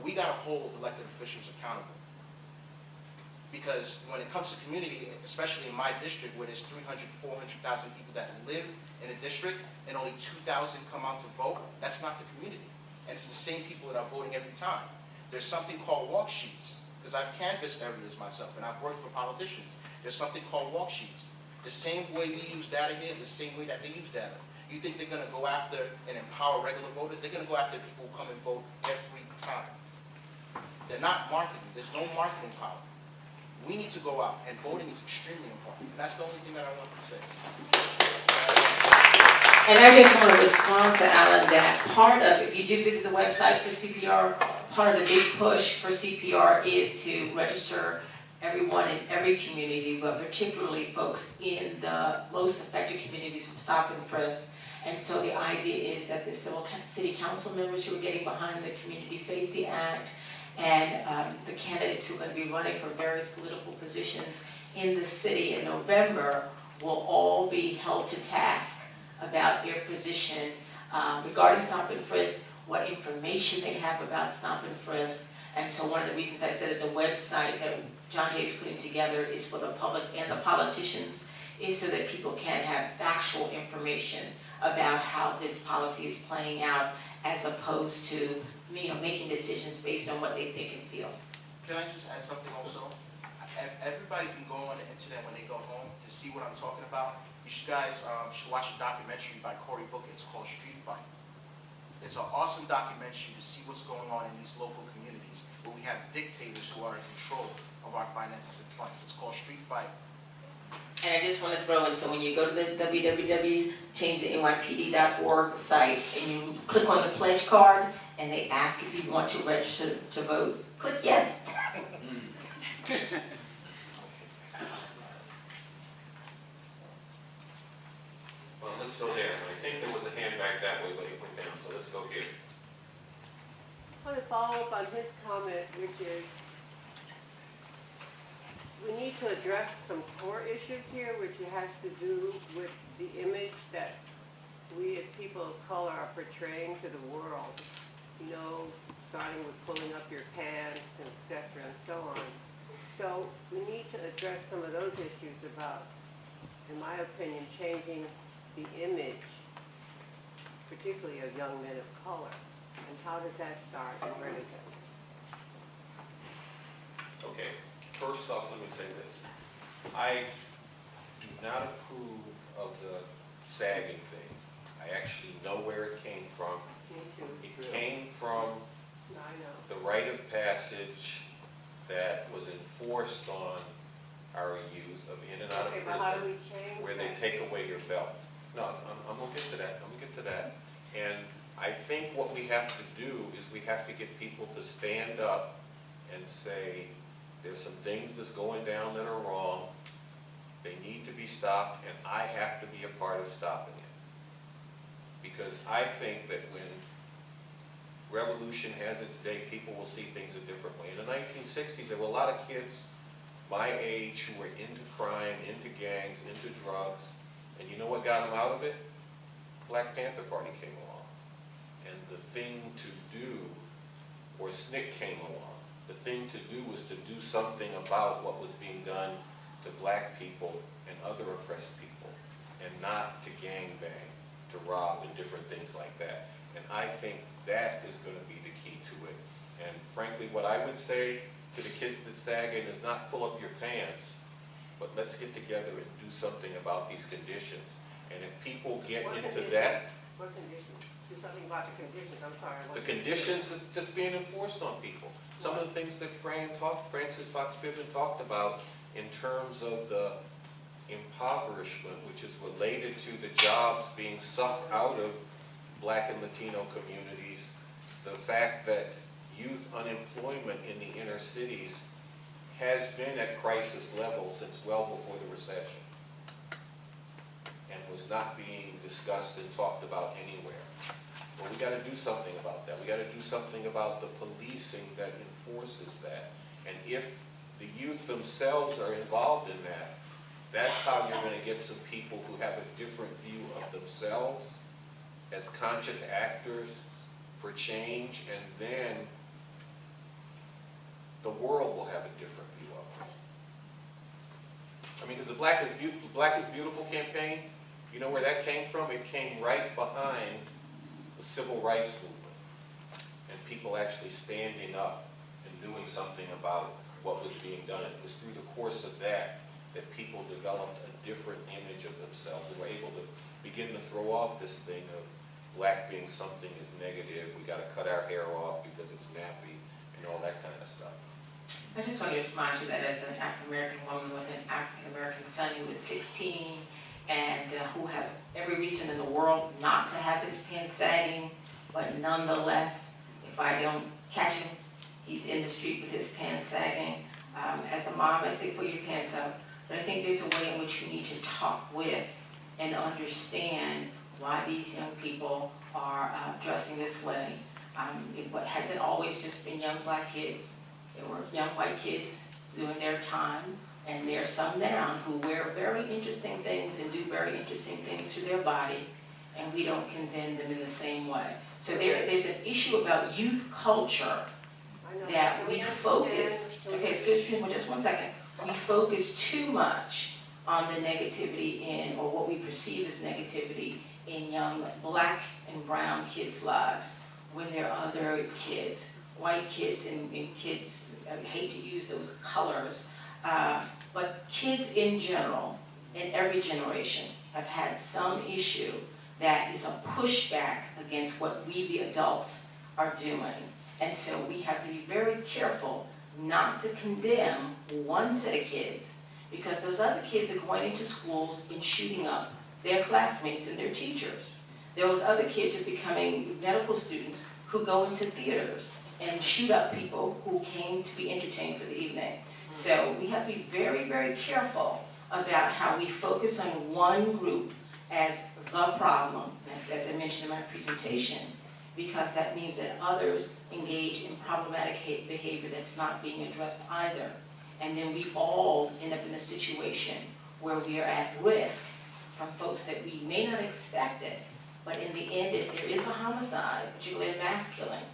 We got to hold elected officials accountable. Because when it comes to community, especially in my district where there's 300, 400,000 people that live in a district and only 2,000 come out to vote, that's not the community. And it's the same people that are voting every time. There's something called walk sheets, because I've canvassed areas myself and I've worked for politicians. There's something called walk sheets. The same way we use data here is the same way that they use data. You think they're going to go after and empower regular voters? They're going to go after people who come and vote every time. They're not marketing. There's no marketing power. We need to go out, and voting is extremely important. And that's the only thing that I want to say. And I just want to respond to Alan that part of, if you do visit the website for CPR, part of the big push for CPR is to register everyone in every community, but particularly folks in the most affected communities from stop and frisk. And so the idea is that the city council members who are getting behind the Community Safety Act and the candidates who are going to be running for various political positions in the city in November will all be held to task about their position regarding stop and frisk, what information they have about stop and frisk. And so one of the reasons I said that the website that John Jay is putting together is for the public and the politicians, is so that people can have factual information about how this policy is playing out, as opposed to making decisions based on what they think and feel. Can I just add something also? Everybody can go on the internet when they go home to see what I'm talking about. You guys should watch a documentary by Cory Booker. It's called Street Fight. It's an awesome documentary to see what's going on in these local communities where we have dictators who are in control of our finances and funds. It's called Street Fight. And I just want to throw in, so when you go to the www.changethenypd.org site and you click on the pledge card and they ask if you want to register to vote, click yes. Well, let's go there. I think there was a hand back that way, but it went down, so let's go here. I want to follow up on his comment, which is we need to address some core issues here, which has to do with the image that we as people of color are portraying to the world. You know, starting with pulling up your pants, etc., and so on. So we need to address some of those issues about, in my opinion, changing the image, particularly of young men of color. And how does that start, and where does that start? Okay, first off, let me say this. I do not approve of the sagging thing. I actually know where it came from. Me too. It came from I know. the rite of passage that was enforced on our youth of in and out of Okay, but how do prison, we change where they that? take away your belt. No, I'm gonna get to that, I'm gonna get to that. And I think what we have to do is we have to get people to stand up and say, there's some things that's going down that are wrong, they need to be stopped, and I have to be a part of stopping it. Because I think that when revolution has its day, people will see things a different way. In the 1960s, there were a lot of kids my age who were into crime, into gangs, into drugs, and you know what got them out of it? Black Panther Party came along. And the thing to do, or SNCC came along, the thing to do was to do something about what was being done to black people and other oppressed people, and not to gangbang, to rob and different things like that. And I think that is going to be the key to it. And frankly, what I would say to the kids that sagging is not pull up your pants, but let's get together and do something about these conditions. And if people get What into conditions? that, What conditions? Do something about the conditions, I'm sorry. the conditions that's being enforced on people. Some of the things that Francis Fox Piven talked about in terms of the impoverishment, which is related to the jobs being sucked out of Black and Latino communities, the fact that youth unemployment in the inner cities has been at crisis level since well before the recession and was not being discussed and talked about anywhere. Well, we got to do something about that. We got to do something about the policing that enforces that. And if the youth themselves are involved in that, that's how you're going to get some people who have a different view of themselves as conscious actors for change, and then the world will have a different view of them. I mean, because the Black is Beautiful campaign, you know where that came from? It came right behind the civil rights movement and people actually standing up and doing something about what was being done. It was through the course of that that people developed a different image of themselves. They were able to begin to throw off this thing of Black being something is negative, we got to cut our hair off because it's nappy, and all that kind of stuff. I just want to respond to that as an African-American woman with an African-American son who is 16 and who has every reason in the world not to have his pants sagging, but nonetheless, if I don't catch him, he's in the street with his pants sagging. As a mom, I say, put your pants up. But I think there's a way in which we need to talk with and understand why these young people are dressing this way. It hasn't always just been young Black kids. There were young white kids doing their time, and there's some now who wear very interesting things and do very interesting things to their body, and we don't condemn them in the same way. So there's an issue about youth culture that we focus, okay, excuse me, just 1 second. We focus too much on the negativity in, or what we perceive as negativity in young Black and brown kids' lives, when there are other kids, white kids and kids, I hate to use those colors, but kids in general, in every generation, have had some issue that is a pushback against what we, the adults, are doing. And so we have to be very careful not to condemn one set of kids, because those other kids are going into schools and shooting up their classmates and their teachers. Those other kids are becoming medical students who go into theaters and shoot up people who came to be entertained for the evening. So we have to be very, very careful about how we focus on one group as the problem, as I mentioned in my presentation, because that means that others engage in problematic behavior that's not being addressed either. And then we all end up in a situation where we are at risk from folks that we may not expect it, but in the end, if there is a homicide, particularly a mass killing,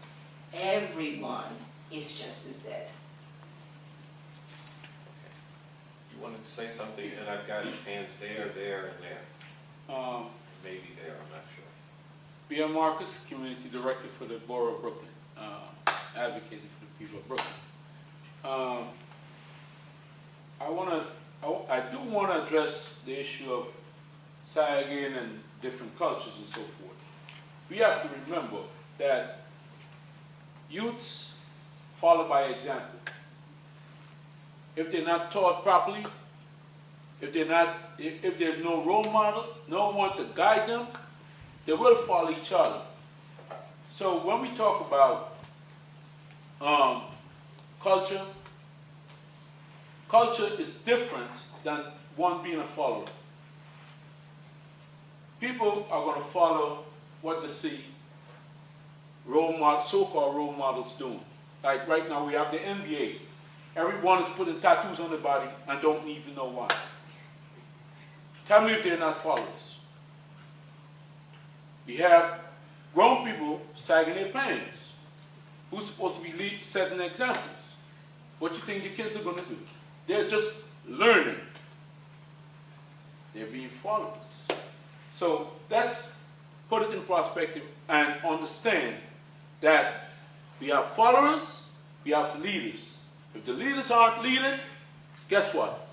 everyone is just as dead. You wanted to say something, and I've got hands there, and there. Maybe there, I'm not sure. B.M. Marcus, Community Director for the Borough of Brooklyn, advocating for the people of Brooklyn. I do want to address the issue of sagging and different cultures and so forth. We have to remember that youths follow by example. If they're not taught properly, if there's no role model, no one to guide them, they will follow each other. So when we talk about culture, culture is different than one being a follower. People are going to follow what they see so-called role models doing. Like right now we have the NBA. Everyone is putting tattoos on their body and don't even know why. Tell me if they're not followers. We have grown people sagging their pants. Who's supposed to be setting examples? What do you think the kids are going to do? They're just learning. They're being followers. So let's put it in perspective and understand that we have followers, we have leaders. If the leaders aren't leading, guess what?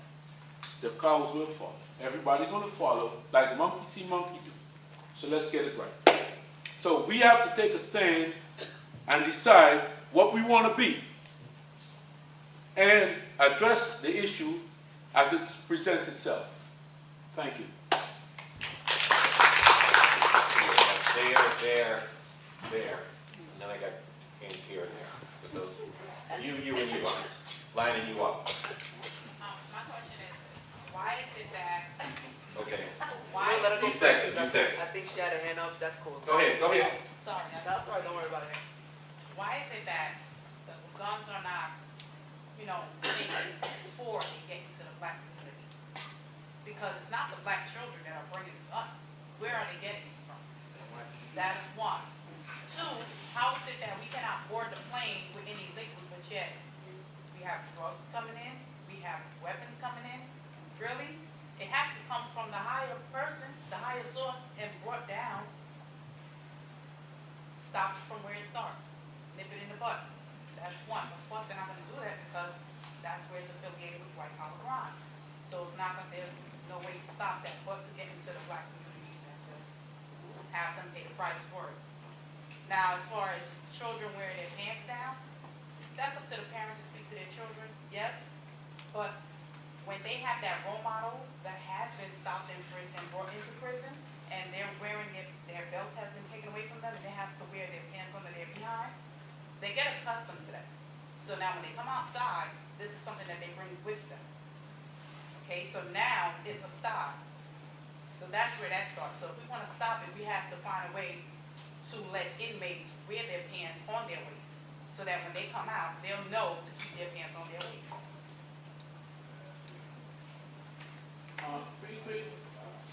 The cows will follow. Everybody's going to follow like monkey see, monkey do. So let's get it right. So we have to take a stand and decide what we want to be and address the issue as it presents itself. Thank you. There. And then I got hands here and there. But those, you and you, lining you up. My question is this: why is it that? Okay. Why? Let her go You first, second, 'cause you second. I think she had a hand up. That's cool. Go ahead. Sorry. That's all right. Don't worry about it. Why is it that the guns are not, taken before they get into the black community? Because it's not the black children that are bringing the guns. Where are they getting it from? That's one. Two, how is it that we cannot board the plane with any liquid, but yet we have drugs coming in, we have weapons coming in? Really? It has to come from the higher person, the higher source, and brought down. Stops from where it starts. Nip it in the bud. That's one. Of course, they're not going to do that because that's where it's affiliated with white collar crime. So it's not going. There's no way to stop that, but to get into the black communities and just have them pay the price for it. Now, as far as children wearing their pants down, that's up to the parents to speak to their children. Yes, but when they have that role model that has been stopped and frisked and brought into prison, and they're wearing their belts have been taken away from them, and they have to wear their pants under their behind, they get accustomed to that. So now when they come outside, this is something that they bring with them. Okay, so now it's a stop. So that's where that starts. So if we want to stop it, we have to find a way to let inmates wear their pants on their waist, so that when they come out, they'll know to keep their pants on their waist.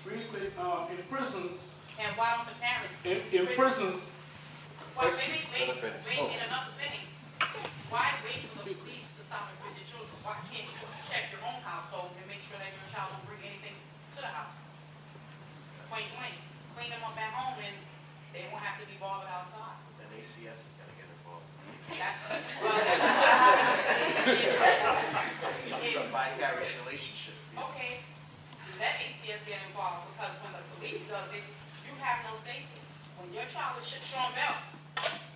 Pretty quick, in prisons, And why don't the parents? in prisons, Wait, in another thing. Why wait for the police to stop and visit children? Why can't you check your own household and make sure that your child don't bring anything to the house? Point blank, clean them up at home and they won't have to be bothered outside. Then ACS is gonna get involved. It's a vicarious relationship. Okay, let ACS get involved, because when the police does it, you have no say-so. When your child is Sean Bell,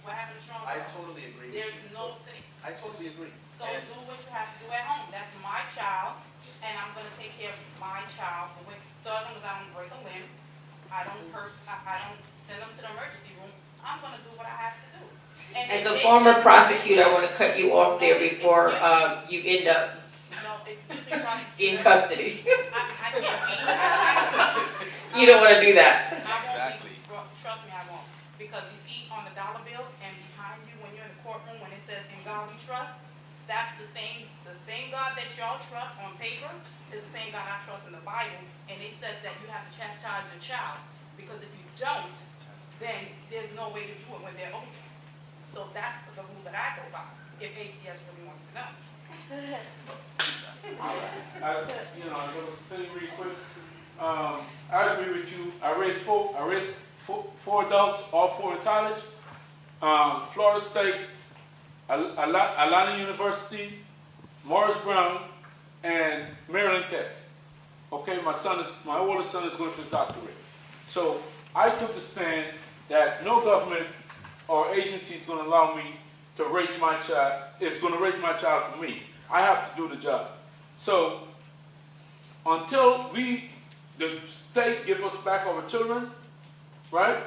what happened to Sean Bell? I totally agree with There's you. no say. I totally agree. So And do what you have to do at home. That's my child, and I'm gonna take care of my child. So as long as I don't break a limb, I don't curse, I don't send them to the emergency room, I'm gonna do what I have to do. And As if a they- former prosecutor, I want to cut you off there before you end up No, excuse me, prosecutor. in custody. I can't be. You don't want to do that. I won't be, trust me, I won't. Because you see on the dollar bill and behind you when you're in the courtroom, when it says "In God We Trust," that's the same God that y'all trust on paper is the same God I trust in the Bible. And it says that you have to chastise your child, because if you don't, then there's no way to do it when they're older. So that's the rule that I go by, if ACS really wants to know. I'm going to say really quick. I agree with you. I raised four adults, all four in college. Florida State, Atlanta University, Morris Brown, and Maryland Tech. Okay, my oldest son is going for his doctorate. So I took the stand that no government or agency is going to allow me to raise my child, is going to raise my child for me. I have to do the job. So until the state give us back our children, right,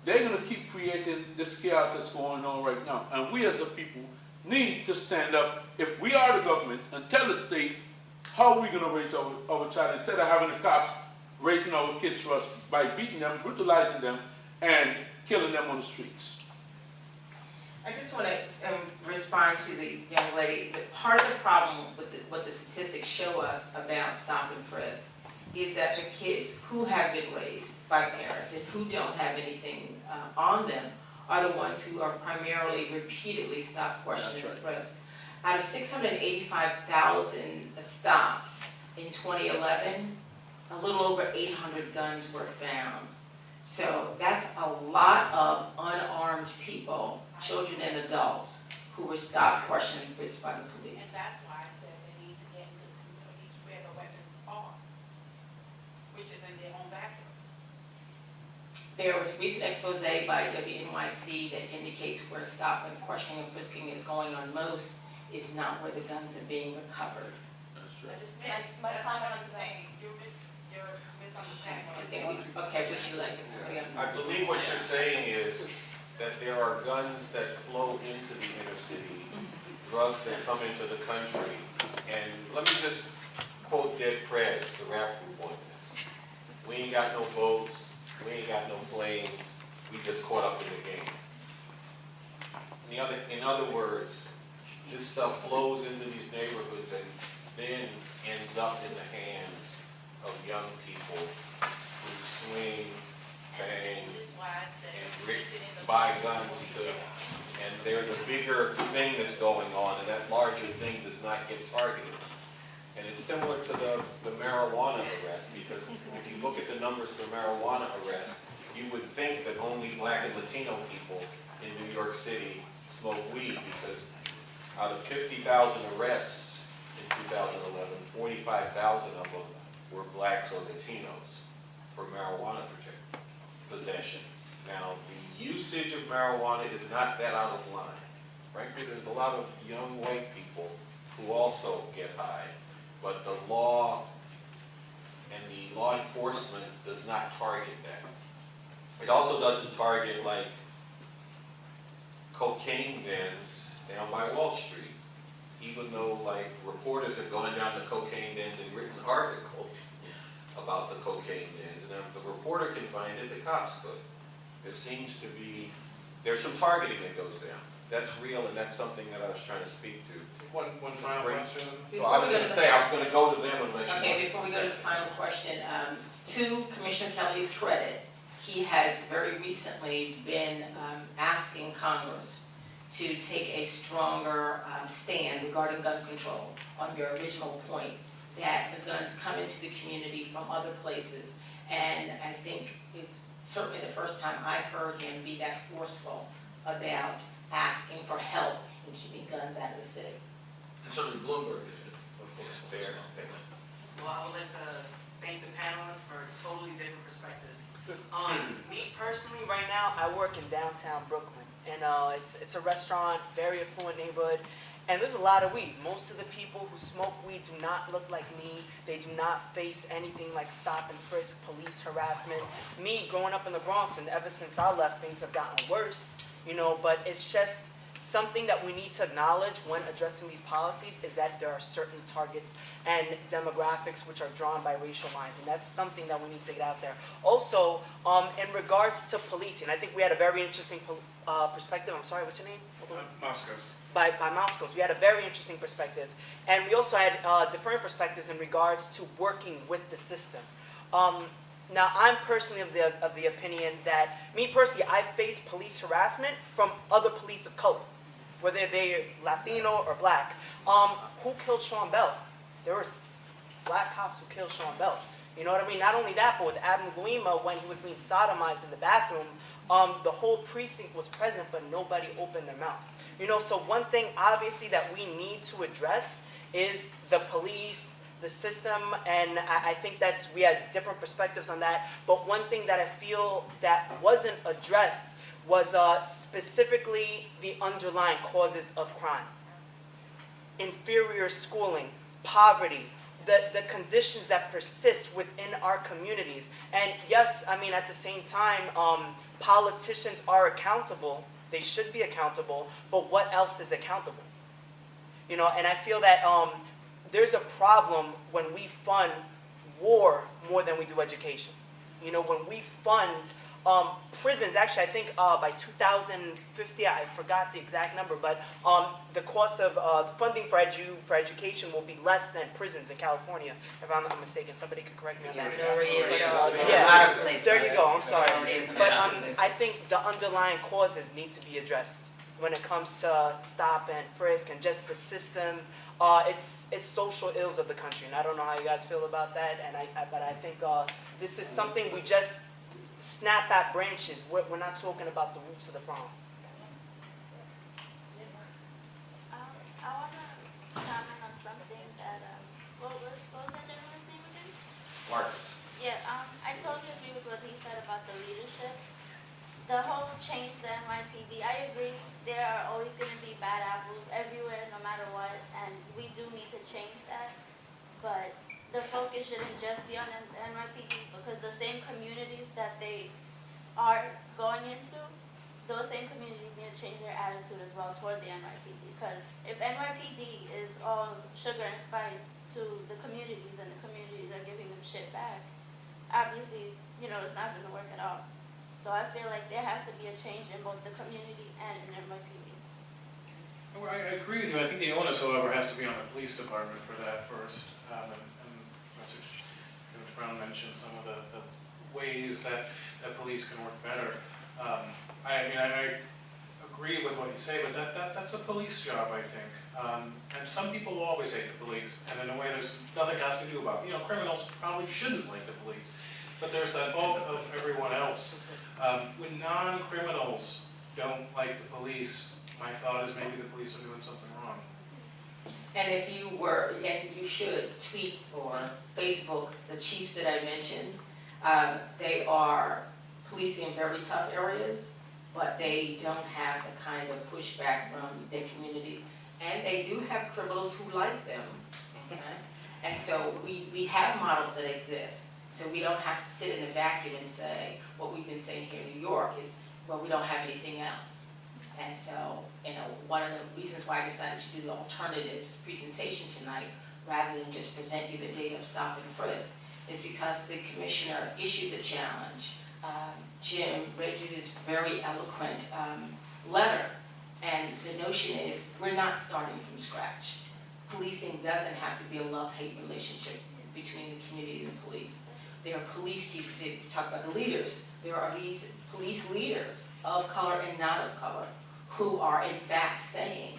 they're going to keep creating this chaos that's going on right now. And we as a people need to stand up, if we are the government, and tell the state how we're going to raise our child, instead of having the cops raising our kids for us by beating them, brutalizing them, and killing them on the streets. I just want to respond to the young lady. Part of the problem with what the statistics show us about stop and frisk is that the kids who have been raised by parents and who don't have anything on them are the ones who are primarily repeatedly stopped, questioned, and frisked. Out of 685,000 stops in 2011, a little over 800 guns were found. So that's a lot of unarmed people, children and adults, who were stopped, questioned, and frisked by the And police. that's why I said they need to get into the communities where the weapons are, which is in their own backyard. There was a recent expose by WNYC that indicates where stop and questioning and frisking is going on most is not where the guns are being recovered. That's Yes, that's not what I'm saying. You're misunderstanding what I'm saying. Okay, would you like to say? I believe what you're saying is that there are guns that flow into the inner city, drugs that come into the country, and let me just quote Dead Prez, the rap group on this. We ain't got no boats, we ain't got no planes, we just caught up in the game. In other words, this stuff flows into these neighborhoods and then ends up in the hands of young people who swing, bang, This is why I said and buy guns to, and there's a bigger thing that's going on, and that larger thing does not get targeted. And it's similar to the marijuana arrest, because if you look at the numbers for marijuana arrests, you would think that only Black and Latino people in New York City smoke weed, because out of 50,000 arrests in 2011, 45,000 of them were Blacks or Latinos for marijuana possession. Now, the usage of marijuana is not that out of line. Frankly, there's a lot of young white people who also get high, but the law and the law enforcement does not target that. It also doesn't target, like, cocaine dens down by Wall Street, even though, like, reporters have gone down to cocaine dens and written articles about the cocaine dens, and if the reporter can find it, the cops could. There seems to be, there's some targeting that goes down. That's real, and that's something that I was trying to speak to. One final question. Well, I was going to say, I was going to go to them unless you... Okay, before we go to the final question, to Commissioner Kelly's credit, he has very recently been asking Congress to take a stronger stand regarding gun control on your original point that the guns come into the community from other places. And I think it's certainly the first time I heard him be that forceful about asking for help in keeping guns out of the city. And certainly Bloomberg did, of course. There. Well, I would like to thank the panelists for totally different perspectives. Me personally, right now, I work in downtown Brooklyn, and it's a restaurant, very affluent neighborhood, and there's a lot of weed. Most of the people who smoke weed do not look like me. They do not face anything like stop and frisk, police harassment. Me, growing up in the Bronx, and ever since I left, things have gotten worse, you know, but it's just something that we need to acknowledge when addressing these policies is that there are certain targets and demographics which are drawn by racial lines, and that's something that we need to get out there. Also, in regards to policing, I think we had a very interesting perspective. I'm sorry, what's your name? Moscow's. By Mousecos. We had a very interesting perspective. And we also had different perspectives in regards to working with the system. Now, I'm personally of the opinion that, me personally, I face police harassment from other police of color, whether they're Latino or Black. Who killed Sean Bell? There was Black cops who killed Sean Bell. You know what I mean? Not only that, but with Adam Guima, when he was being sodomized in the bathroom, the whole precinct was present, but nobody opened their mouth. You know, so one thing, obviously, that we need to address is the police, the system, and I think we had different perspectives on that. But one thing that I feel that wasn't addressed was specifically the underlying causes of crime. Inferior schooling, poverty, the conditions that persist within our communities. And yes, I mean, at the same time, politicians are accountable. They should be accountable, but what else is accountable? You know, and I feel that there's a problem when we fund war more than we do education. You know, when we fund prisons, actually I think by 2050, I forgot the exact number, but the cost of funding for education will be less than prisons in California, if I'm not mistaken. Somebody could correct me on that. Yeah, there you go, I'm sorry. But I think the underlying causes need to be addressed when it comes to stop and frisk and just the system. It's social ills of the country, and I don't know how you guys feel about that. But I think this is something we just snap at branches. We're not talking about the roots of the problem. I want to comment on something that, what was that gentleman's name again? Marcus. Yeah, I totally agree with what he said about the leadership. The whole change the NYPD, I agree, there are always going to be bad apples everywhere, no matter what, and we do need to change that. But the focus shouldn't just be on the NYPD, because the same communities that they are going into, those same communities need to change their attitude as well toward the NYPD. Because if NYPD is all sugar and spice to the communities, and the communities are giving them shit back, obviously, it's not going to work at all. So I feel like there has to be a change in both the community and in NYPD. Well, I agree with you. I think the onus, however, has to be on the police department for that first. And Mr. Brown mentioned some of the ways that police can work better. I agree with what you say, but that's a police job, I think. And some people will always hate the police, and in a way there's nothing else to do about it. Criminals probably shouldn't like the police, but there's that bulk of everyone else. When non-criminals don't like the police, my thought is maybe the police are doing something wrong. And if you were, and you should tweet or Facebook the chiefs that I mentioned, they are policing in very tough areas, but they don't have the kind of pushback from their community. And they do have criminals who like them, okay? And so we have models that exist. So we don't have to sit in a vacuum and say, what we've been saying here in New York is, well, we don't have anything else. And so, one of the reasons why I decided to do the alternatives presentation tonight, rather than just present you the data of stop and frisk, is because the commissioner issued the challenge. Jim read you this very eloquent letter, and the notion is we're not starting from scratch. Policing doesn't have to be a love-hate relationship between the community and the police. There are police chiefs, if you talk about the leaders, there are these police leaders of color and not of color who are in fact saying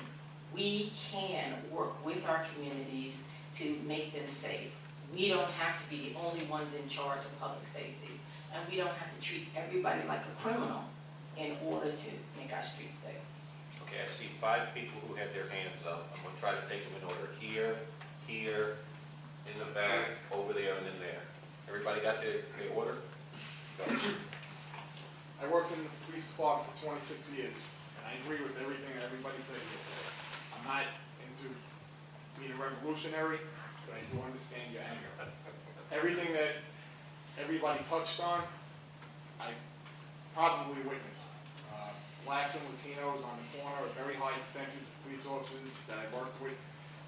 we can work with our communities to make them safe. We don't have to be the only ones in charge of public safety, and we don't have to treat everybody like a criminal in order to make our streets safe. Okay, I see 5 people who had their hands up. I'm going to try to take them in order. Here, here, in the back, over there, and then there. Everybody got their order? Go. I worked in the police department for 26 years, and I agree with everything that everybody said here today. I'm not into being a revolutionary, but I do understand your anger. Everything that everybody touched on, I probably witnessed. Blacks and Latinos on the corner, a very high percentage of police officers that I worked with.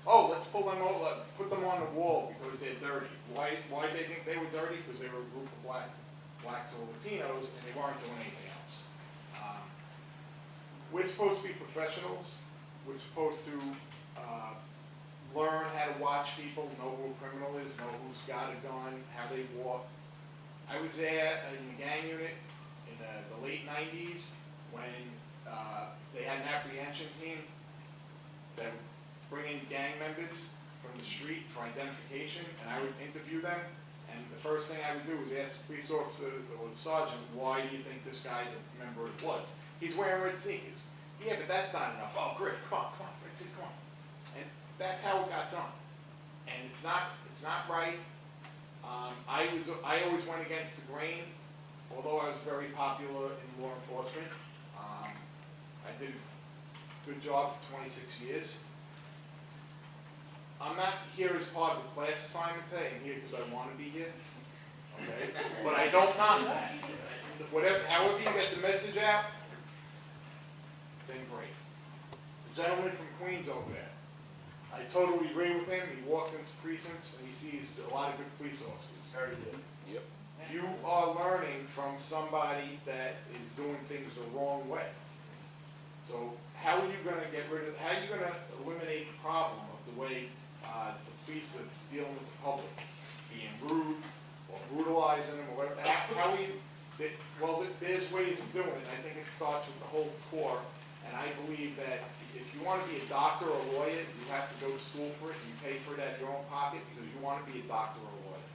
Oh, let's pull them over, put them on the wall because they're dirty. Why did they think they were dirty? Because they were a group of blacks or Latinos, and they weren't doing anything else. We're supposed to be professionals. We're supposed to learn how to watch people, know who a criminal is, know who's got a gun, how they walk. I was there in the gang unit in the late 90s when they had an apprehension team that would bring in gang members from the street for identification, and I would interview them, and the first thing I would do was ask the police officer or the sergeant, why do you think this guy's a member of the Bloods? He's wearing red sneakers. Yeah, but that's not enough. Oh, Griff, come on, red sneakers, come on. And that's how it got done. And it's not right. I always went against the grain, although I was very popular in law enforcement. I did a good job for 26 years. I'm not here as part of a class assignment today. I'm here because I want to be here. Okay? But I don't knock that. However you get the message out, then great. The gentleman from Queens over there, I totally agree with him. He walks into precincts and he sees a lot of good police officers. Very good. Yep. You are learning from somebody that is doing things the wrong way. So how are you going to how are you going to eliminate the problem of the way the police are dealing with the public, being rude or brutalizing them or whatever? How are you, well, there's ways of doing it. I think it starts with the whole core, and I believe that if you want to be a doctor or a lawyer, you have to go to school for it, and you pay for it out of your own pocket because you want to be a doctor or a lawyer.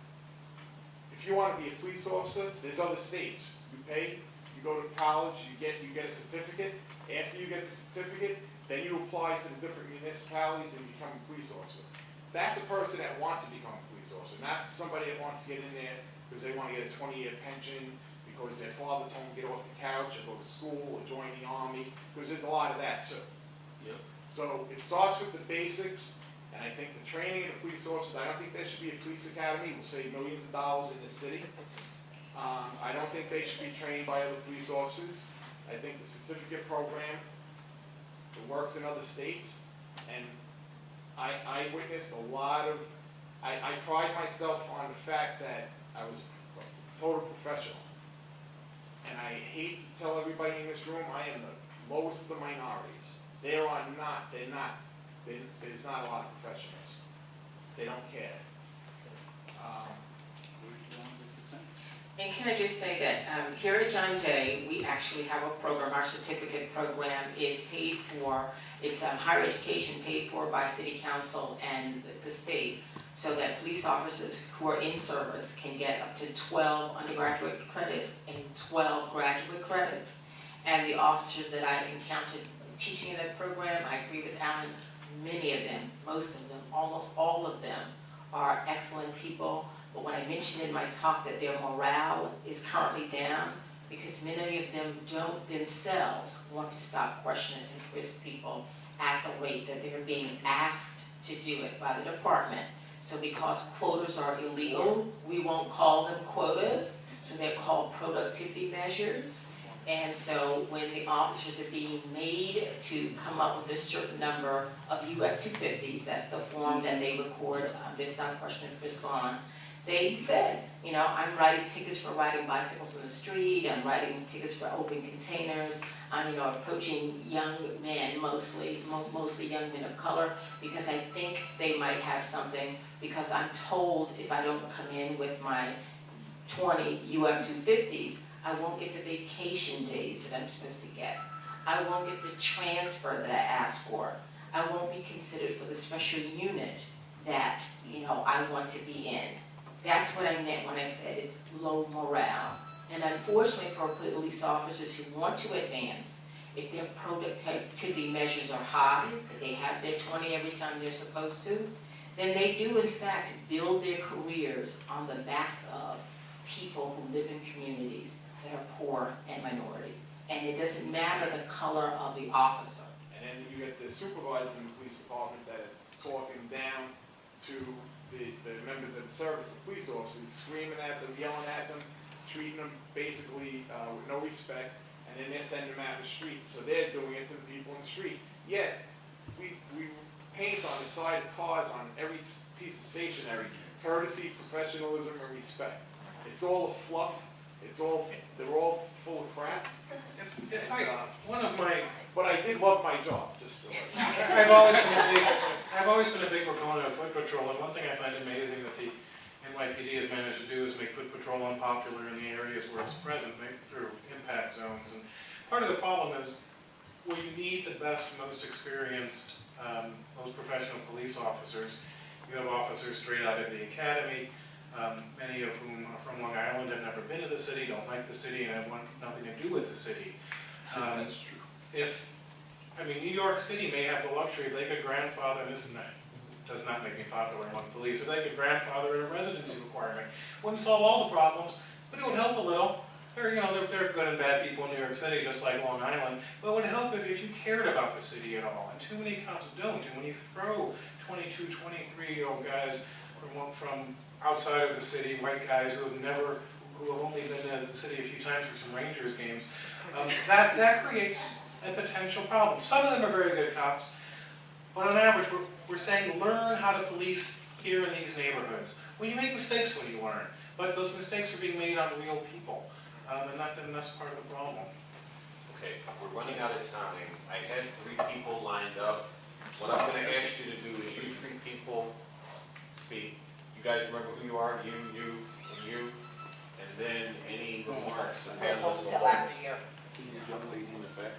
If you want to be a police officer, there's other states. You pay, you go to college, you get a certificate. After you get the certificate, Then you apply to the different municipalities and become a police officer. That's a person that wants to become a police officer, not somebody that wants to get in there because they want to get a 20-year pension, because their father told them to get off the couch or go to school or join the army, because there's a lot of that too. Yep. So it starts with the basics, and I think the training of the police officers, I don't think there should be a police academy. We'll save millions of dollars in this city. I don't think they should be trained by other police officers. I think the certificate program, it works in other states, and I witnessed a lot of, I pride myself on the fact that I was a total professional. And I hate to tell everybody in this room, I am the lowest of the minorities. There's not a lot of professionals. They don't care. And can I just say that here at John Jay, we actually have a program. Our certificate program is paid for. It's higher education paid for by City Council and the state, so that police officers who are in service can get up to 12 undergraduate credits and 12 graduate credits. And the officers that I've encountered teaching in that program, I agree with Alan, many of them, most of them, almost all of them are excellent people. But when I mentioned in my talk that their morale is currently down, because many of them don't themselves want to stop questioning and frisk people at the rate that they're being asked to do it by the department. So because quotas are illegal, we won't call them quotas, so they're called productivity measures. And so when the officers are being made to come up with a certain number of UF-250s, that's the form that they record their stop, question, and frisk on, they said, you know, I'm writing tickets for riding bicycles on the street, I'm writing tickets for open containers, I'm, you know, approaching young men, mostly young men of color, because I think they might have something, because I'm told if I don't come in with my 20 UF-250s, I won't get the vacation days that I'm supposed to get. I won't get the transfer that I asked for. I won't be considered for the special unit that, you know, I want to be in. That's what I meant when I said it's low morale. And unfortunately for police officers who want to advance, if their productivity measures are high, that they have their 20 every time they're supposed to, then they do in fact build their careers on the backs of people who live in communities that are poor and minority. And it doesn't matter the color of the officer. And then you get the supervisors in the police department that are talking down to the members of the service, the police officers, screaming at them, yelling at them, treating them basically with no respect, and then they're sending them out in the street. So they're doing it to the people in the street. Yet, we paint on the side of cars on every piece of stationery, courtesy, professionalism, and respect. It's all a fluff. They're all full of crap. But I did love my job, just to let you know. I've always been a big proponent of foot patrol, and one thing I find amazing that the NYPD has managed to do is make foot patrol unpopular in the areas where it's present, maybe through impact zones. And part of the problem is where you need the best, most experienced, most professional police officers. You have officers straight out of the academy, many of whom are from Long Island, have never been to the city, don't like the city, and have nothing to do with the city. That's true. New York City may have the luxury, if they could grandfather, and this does not make me popular among police, if they could grandfather a residency requirement, wouldn't solve all the problems, but it would help a little. There are good and bad people in New York City, just like Long Island, but it would help if you cared about the city at all, and too many cops don't. And when you throw 22, 23-year-old guys from outside of the city, white guys who have only been in the city a few times for some Rangers games, that creates a potential problem. Some of them are very good cops, but on average, we're saying learn how to police here in these neighborhoods. Well, you make mistakes when you learn, but those mistakes are being made on real people, and that's part of the problem. Okay, we're running out of time. I had 3 people lined up. What I'm going to ask you to do is you 3 people speak. You guys remember who you are? You, and you. And then any remarks. The panelists will hold. Young lady in the back.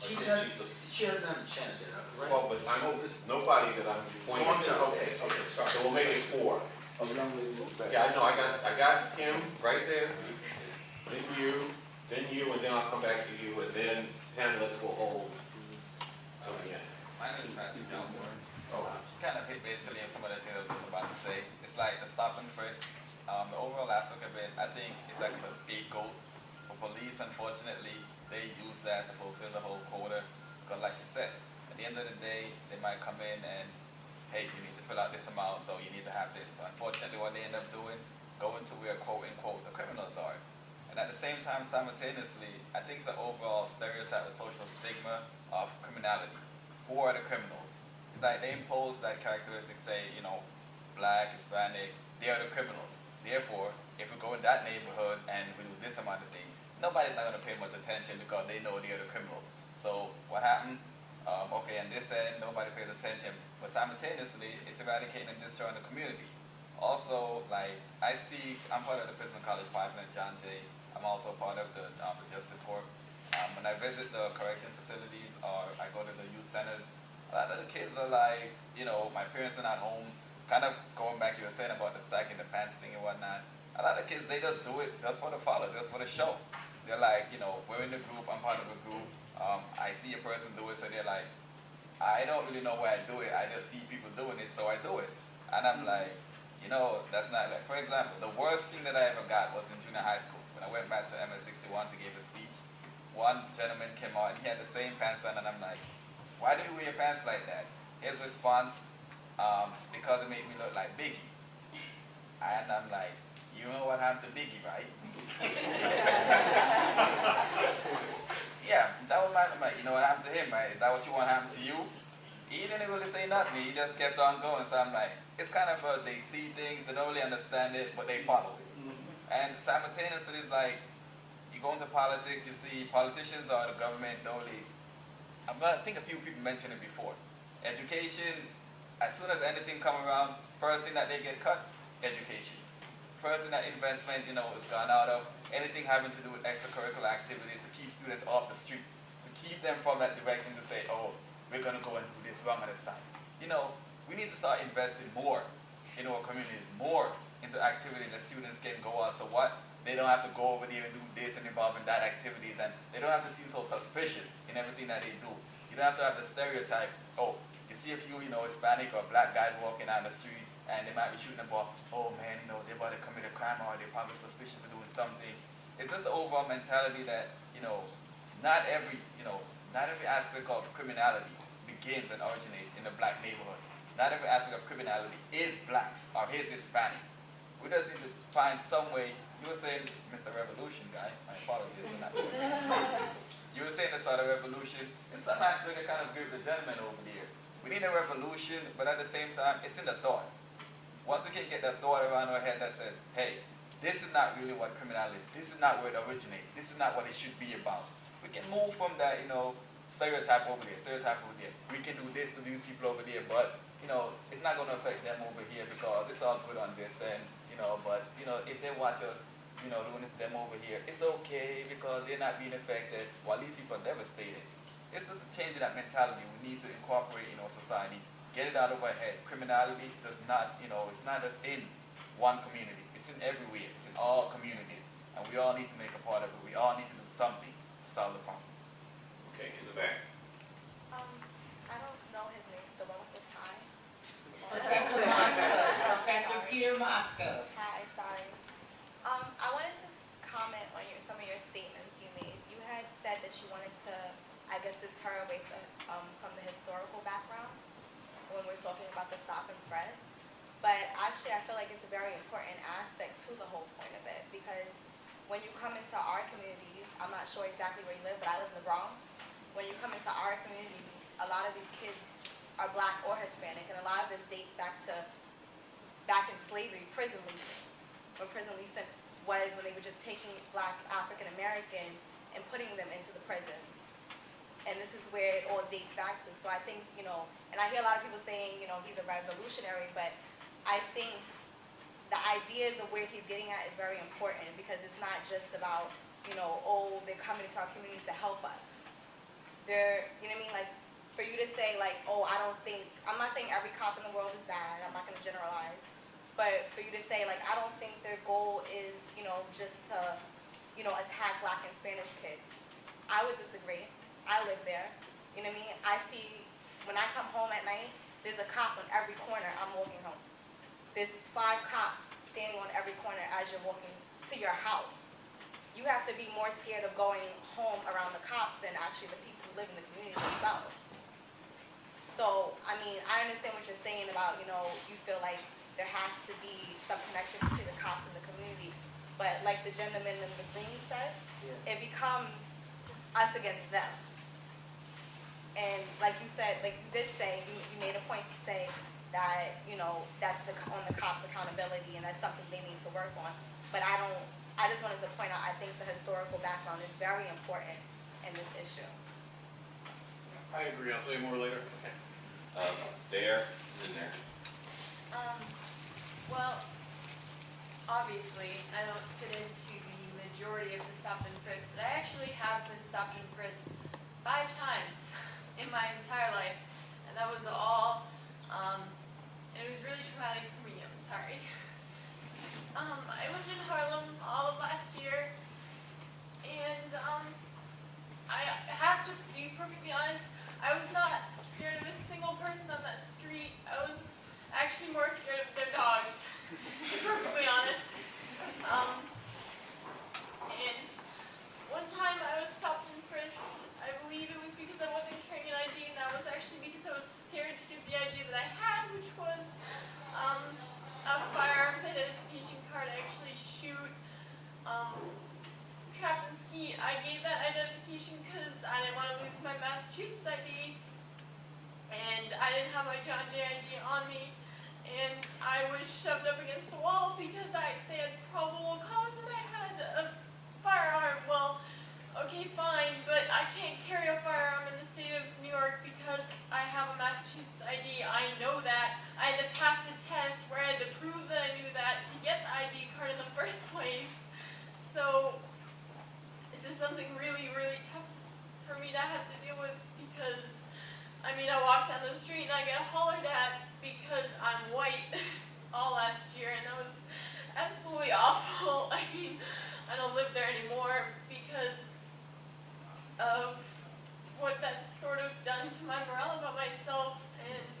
She hasn't had a chance yet, right? Well, but nobody that I'm pointing to. Okay, sorry. So we'll make it 4. A young lady in the back. Yeah, I know. I got him right there. Then you, and then I'll come back to you, and then panelists will hold. My name is Matthew Jones. Kind of hit basically on some of the things I was just about to say. It's like the stop and frisk. The overall aspect of it, I think, is like a scapegoat for police. Unfortunately, they use that to fulfill the whole quota. Because, like you said, at the end of the day, they might come in and, hey, you need to fill out this amount, so you need to have this. So unfortunately, what they end up doing, going to where quote unquote the criminals are. And at the same time, simultaneously, I think it's the overall stereotype of social stigma of criminality. Who are the criminals? It's like they impose that characteristic, say, you know, black, Hispanic, they are the criminals. Therefore, if we go in that neighborhood and we do this amount of thing, nobody's not going to pay much attention because they know they are the criminals. So what happened? Okay, on this end, nobody pays attention, but simultaneously, it's eradicating and destroying the community. Also, like, I'm part of the Prison College Pipeline, John Jay. I'm also part of the Justice Corps. When I visit the correction facilities or I go to the youth centers, a lot of the kids are like, you know, my parents are not home. Kind of going back, you were saying about the sack in the pants thing and whatnot. A lot of kids, they just do it just for the follow, just for the show. They're like, you know, we're in the group, I'm part of a group. I see a person do it, so they're like, I don't really know why I do it. I just see people doing it, so I do it. And I'm like, you know, that's not like, for example, the worst thing that I ever got was in junior high school. When I went back to MS-61 to give a speech, one gentleman came out and he had the same pants on, and I'm like, why do you wear your pants like that? His response, because it made me look like Biggie. And I'm like, you know what happened to Biggie, right? Yeah, that was I'm like, you know what happened to him, right? Is that what you want to happen to you? He didn't really say nothing. He just kept on going. So I'm like, it's kind of they see things, they don't really understand it, but they follow it. And simultaneously, it's like, you go into politics, you see politicians or the government don't really, I think a few people mentioned it before. Education, as soon as anything come around, first thing that they get cut, education. First thing that investment, you know, is gone out of, anything having to do with extracurricular activities to keep students off the street, to keep them from that direction to say, oh, we're going to go and do this wrong on the side. You know, we need to start investing more in our communities, more into activities that students can go on. So what? They don't have to go over there and do this and involve in that activities, and they don't have to seem so suspicious in everything that they do. You don't have to have the stereotype, oh, you see a few, you know, Hispanic or black guys walking down the street and they might be shooting a ball, oh man, you know, they're about to commit a crime or they're probably suspicious of doing something. It's just the overall mentality that, you know, not every aspect of criminality begins and originates in a black neighborhood. Not every aspect of criminality is blacks or is Hispanic. We just need to find some way. You were saying, Mr. Revolution guy, my apologies for not you were saying the sort of revolution. In some aspect, I kind of agree with the gentleman over there. We need a revolution, but at the same time, it's in the thought. Once we can get that thought around our head that says, hey, this is not really what criminality is. This is not where it originates. This is not what it should be about. We can move from that, you know, stereotype over there, stereotype over there. We can do this to these people over there, but, you know, it's not going to affect them over here because it's all good on this end, you know, but, you know, if they watch us, you know, doing it to them over here, it's okay because they're not being affected while these people are devastated. It's just a change in that mentality we need to incorporate in our society, get it out of our head. Criminality does not, you know, it's not just in one community. It's in everywhere. It's in all communities. And we all need to make a part of it. We all need to do something to solve the problem. Okay, in the back. I don't know his name, the one with the tie. Professor Moscos, Professor Peter Moscos. Hi, sorry. I wanted to comment on some of your statements you made. You had said that you wanted to, I guess, deter away from the historical background when we're talking about the stop and frisk. But actually, I feel like it's a very important aspect to the whole point of it because when you come into our communities, I'm not sure exactly where you live, but I live in the Bronx. When you come into our communities, a lot of these kids are black or Hispanic, and a lot of this dates back in slavery, prison leasing. When prison leasing was when they were just taking black African Americans and putting them into the prisons. And this is where it all dates back to. So I think, you know, and I hear a lot of people saying, you know, he's a revolutionary, but I think the ideas of where he's getting at is very important because it's not just about, you know, oh, they're coming into our community to help us. They're, you know what I mean, like, for you to say, like, oh, I'm not saying every cop in the world is bad, I'm not going to generalize, but for you to say, like, I don't think their goal is, you know, just to, you know, attack black and Spanish kids. I would disagree. I live there. You know what I mean? I see, when I come home at night, there's a cop on every corner I'm walking home. There's 5 cops standing on every corner as you're walking to your house. You have to be more scared of going home around the cops than actually the people who live in the community themselves. So, I mean, I understand what you're saying about, you know, you feel like there has to be some connection between the cops and the community. But like the gentleman in the green said, it becomes us against them. And like you said, like you did say, you made a point to say that, you know, that's on the cops' accountability and that's something they need to work on. But I just wanted to point out, I think the historical background is very important in this issue. I agree, I'll say more later. Okay. There, and there. Well, obviously, I don't fit into the majority of the stop and frisk, but I actually have been stopped and frisked 5 times in my entire life, and that was all, it was really traumatic for me, I'm sorry. I lived in Harlem all of last year, and I have to be perfectly honest, I was not scared of a single person on that street. I was actually more scared of their dogs, to be perfectly honest. And one time I was stopped and frisked. I believe it was because I wasn't carrying an ID, and that was actually because I was scared to give the ID that I had, which was a firearms identification card. I actually shoot, trap and skeet. I gave that identification because I didn't want to lose my Massachusetts ID, and I didn't have my John Jay ID on me, and I was shoved up against the wall because they had probable cause that I had a firearm. Well, okay, fine, but I can't carry a firearm in the state of New York because I have a Massachusetts ID. I know that. I had to pass the test where I had to prove that I knew that to get the ID card in the first place. So this is something really, really tough for me to have to deal with because, I mean, I walk down the street and I get hollered at because I'm white all last year, and that was absolutely awful. I mean, I don't live there anymore because of what that's sort of done to my morale about myself, and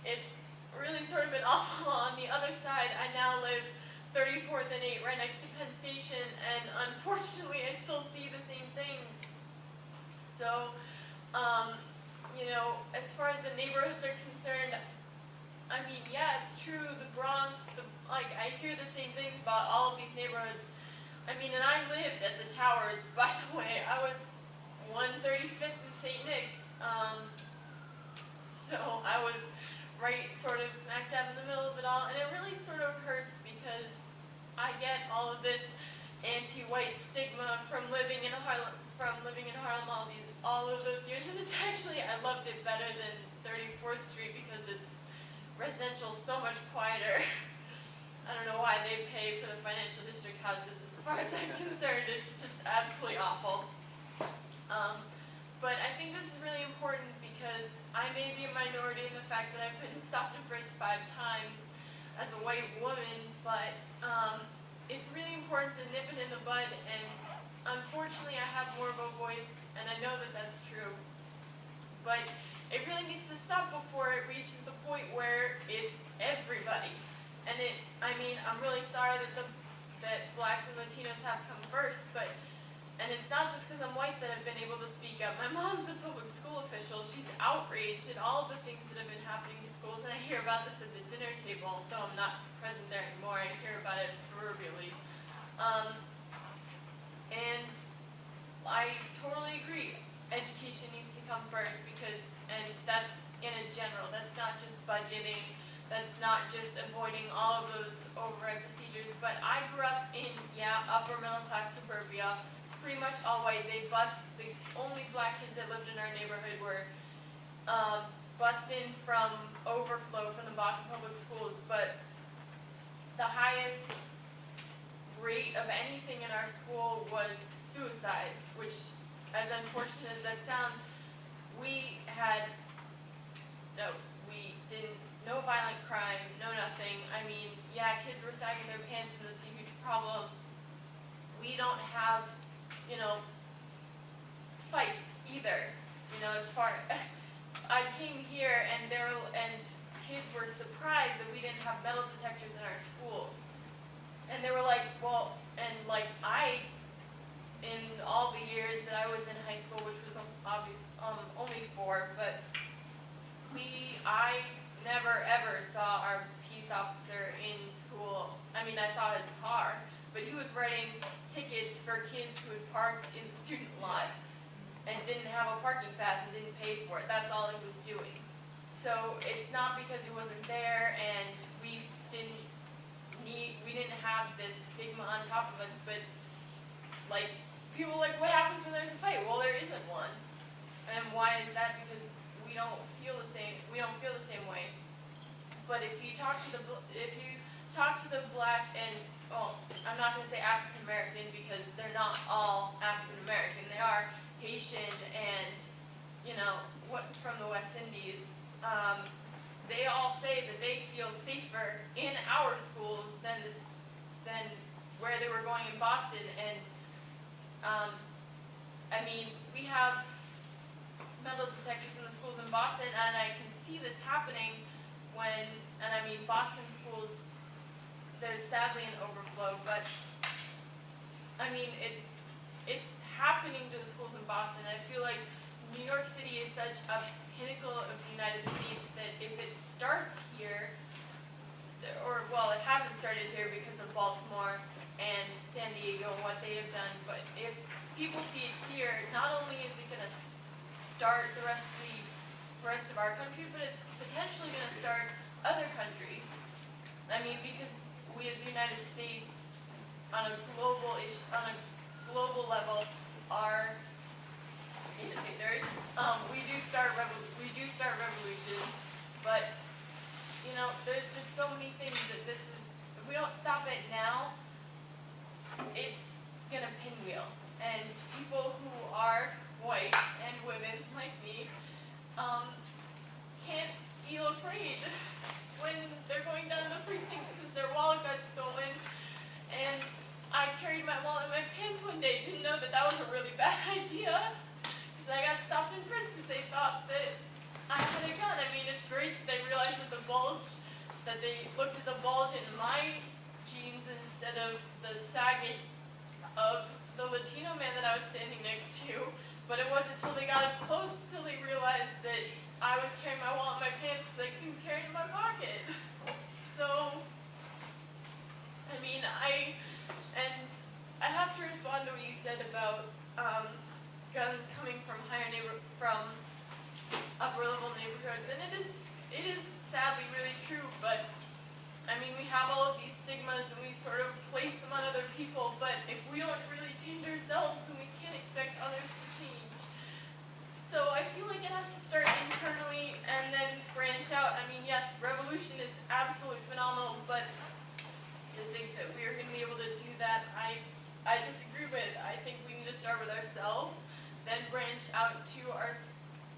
it's really sort of been awful. On the other side, I now live 34th and 8 right next to Penn Station, and unfortunately I still see the same things. So, you know, as far as the neighborhoods are concerned, I mean, yeah, it's true, the Bronx, I hear the same things about all of these neighborhoods. I mean, and I lived at the Towers, by the way. I was 135th and St. Nick's, so I was right sort of smack dab in the middle of it all, and it really sort of hurts because I get all of this anti-white stigma from living in Harlem all of those years, and it's actually, I loved it better than 34th Street because it's residential so much quieter. I don't know why they pay for the financial district houses. As far as I'm concerned, it's just absolutely awful. But I think this is really important because I may be a minority in the fact that I've been stopped and frisked 5 times as a white woman, but it's really important to nip it in the bud, and unfortunately I have more of a voice, and I know that that's true. But it really needs to stop before it reaches the point where it's everybody. And I mean, I'm really sorry that blacks and Latinos have come first, and it's not just because I'm white that I've been able to speak up. My mom's a public school official. She's outraged at all of the things that have been happening to schools, and I hear about this at the dinner table, though I'm not present there anymore. I hear about it proverbially. And I totally agree. Education needs to come first and that's in a general. That's not just budgeting. That's not just avoiding all of those override procedures. But I grew up in, upper middle class suburbia, pretty much all white. The only black kids that lived in our neighborhood were bused in from overflow from the Boston Public Schools. But the highest rate of anything in our school was suicides, which, as unfortunate as that sounds, no violent crime, no nothing. I mean, kids were sagging their pants, and that's a huge problem. We don't have, fights either. You know, as far, I came here and kids were surprised that we didn't have metal detectors in our schools. And they were like, well, and like in all the years that I was in high school, which was only 4, but I never ever saw our peace officer in school. I mean, I saw his car, but he was writing tickets for kids who had parked in the student lot and didn't have a parking pass and didn't pay for it. That's all he was doing. So it's not because he wasn't there and we didn't have this stigma on top of us, but like people are like, what happens when there's a fight? Well, there isn't one. And why is that? Because we don't feel the same way. But if you talk to the black and, well, I'm not going to say African American because they're not all African American. They are Haitian and, you know, from the West Indies. They all say that they feel safer in our schools than where they were going in Boston. And I mean, we have metal detectors in the schools in Boston, and I can see this happening and I mean, Boston schools, there's sadly an overflow, but I mean, it's happening to the schools in Boston. I feel like New York City is such a pinnacle of the United States that if it starts here, or well, it hasn't started here because of Baltimore and San Diego and what they have done, but if people see it here, not only is it going to start the rest of our country, but it's potentially going to start other countries. I mean, because we as the United States, on a global level, are innovators. We do start revolutions, but you know, there's just so many things that if we don't stop it now, it's gonna pinwheel. And people who are white and women like me can't feel afraid when they're going down to the precinct because their wallet got stolen. And I carried my wallet in my pants one day, didn't know that was a really bad idea because I got stopped and frisked because they thought that I had a gun. I mean, it's great that they realized that they looked at the bulge in my jeans instead of the sagging of the Latino man that I was standing next to. But it wasn't until they got up close until they realized that I was carrying my wallet in my pants because I couldn't carry it in my pocket. So, I mean, I have to respond to what you said about guns coming from upper level neighborhoods, and it is sadly really true. But I mean, we have all of these stigmas and we sort of place them on other people. But if we don't really change ourselves, then we can't expect others to change. So I feel like it has to start internally and then branch out. I mean, yes, revolution is absolutely phenomenal, but to think that we are going to be able to do that, I disagree with. I think we need to start with ourselves, then branch out to our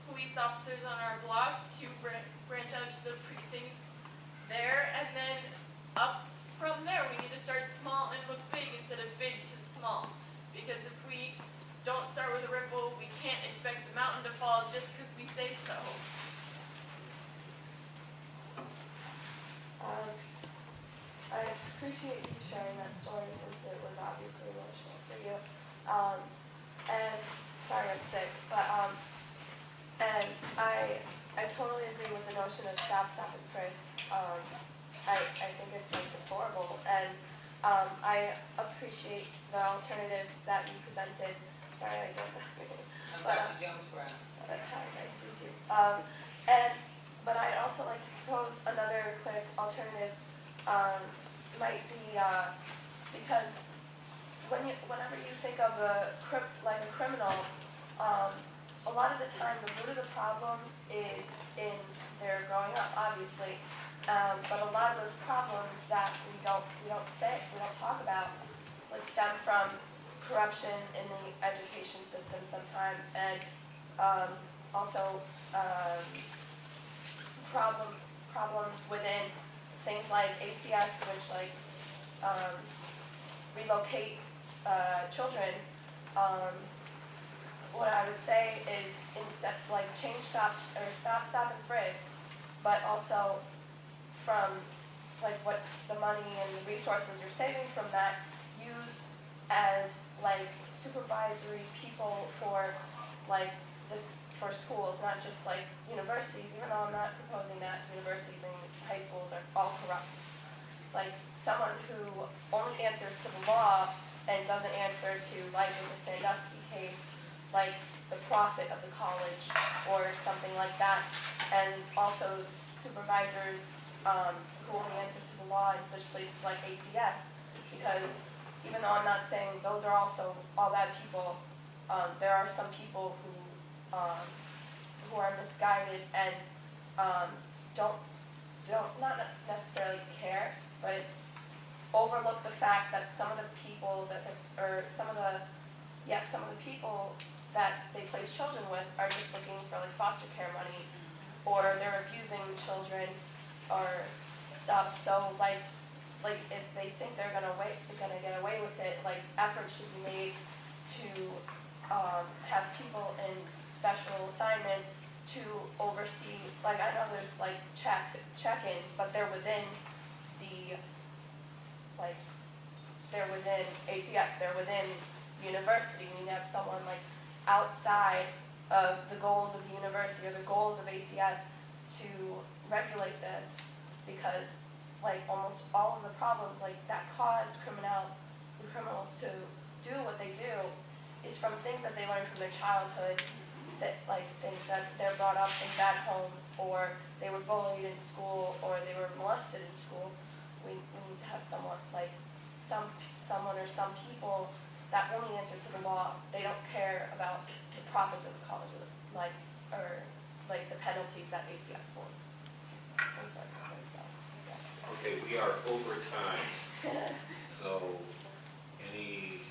police officers on our block, to branch out to the precincts there, and then up from there. We need to start small and look big instead of big to small. Because if we don't start with a ripple, we can't expect the mountain to fall just because we say so. I appreciate you sharing that story since it was obviously emotional for you. And sorry I'm sick, but and I totally agree with the notion of stop, and frisk. I think it's like deplorable, and I appreciate the alternatives that you presented. I'm sorry, I don't know. I'm Dr. Jones Brown. Hi, nice to meet you. But I'd also like to propose another quick alternative. Might be because whenever you think of a criminal, a lot of the time the root of the problem is in their growing up, obviously. But a lot of those problems that we don't talk about, like stem from corruption in the education system sometimes, and also problems within things like ACS, which relocate children what I would say is instead, like, change stop, or stop, and frisk, but also from, like, what the money and the resources you're saving from that, use as, like, supervisory people for, like, this, for schools, not just, like, universities, even though I'm not proposing that universities and high schools are all corrupt. Like, someone who only answers to the law and doesn't answer to, like, with the Sandusky case, like the profit of the college or something like that. And also supervisors who only answer to the law in such places like ACS, because even though I'm not saying those are also all bad people, there are some people who are misguided and don't not necessarily care, but overlook the fact that some of the people some of the people that they place children with are just looking for like foster care money, or they're abusing children or stuff. So like if they think they're gonna get away with it, like efforts should be made to have people in special assignment to oversee. Like I know there's like check-ins, but they're within the they're within ACS, they're within the university. We need to have someone like outside of the goals of the university or the goals of ACS to regulate this, because like almost all of the problems like that cause criminals to do what they do is from things that they learn from their childhood, that like things that they're brought up in bad homes, or they were bullied in school, or they were molested in school. We need to have someone like someone or some people that only answer to the law. They don't care about the profits of the college, or the penalties that ACS for. Okay, we are over time. So, any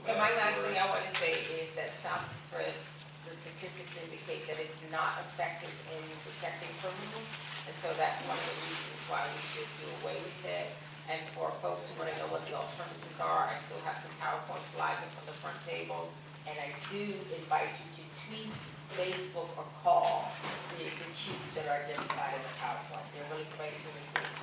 So my last thing I want to say is that stop and frisk, the statistics indicate that it's not effective in protecting criminals, and so that's one of the reasons why we should do away with it. And for folks who want to know what the alternatives are, I still have some PowerPoint slides up on the front table, and I do invite you to tweet, Facebook, or call the chiefs that are identified in the PowerPoint. They're really great, really good.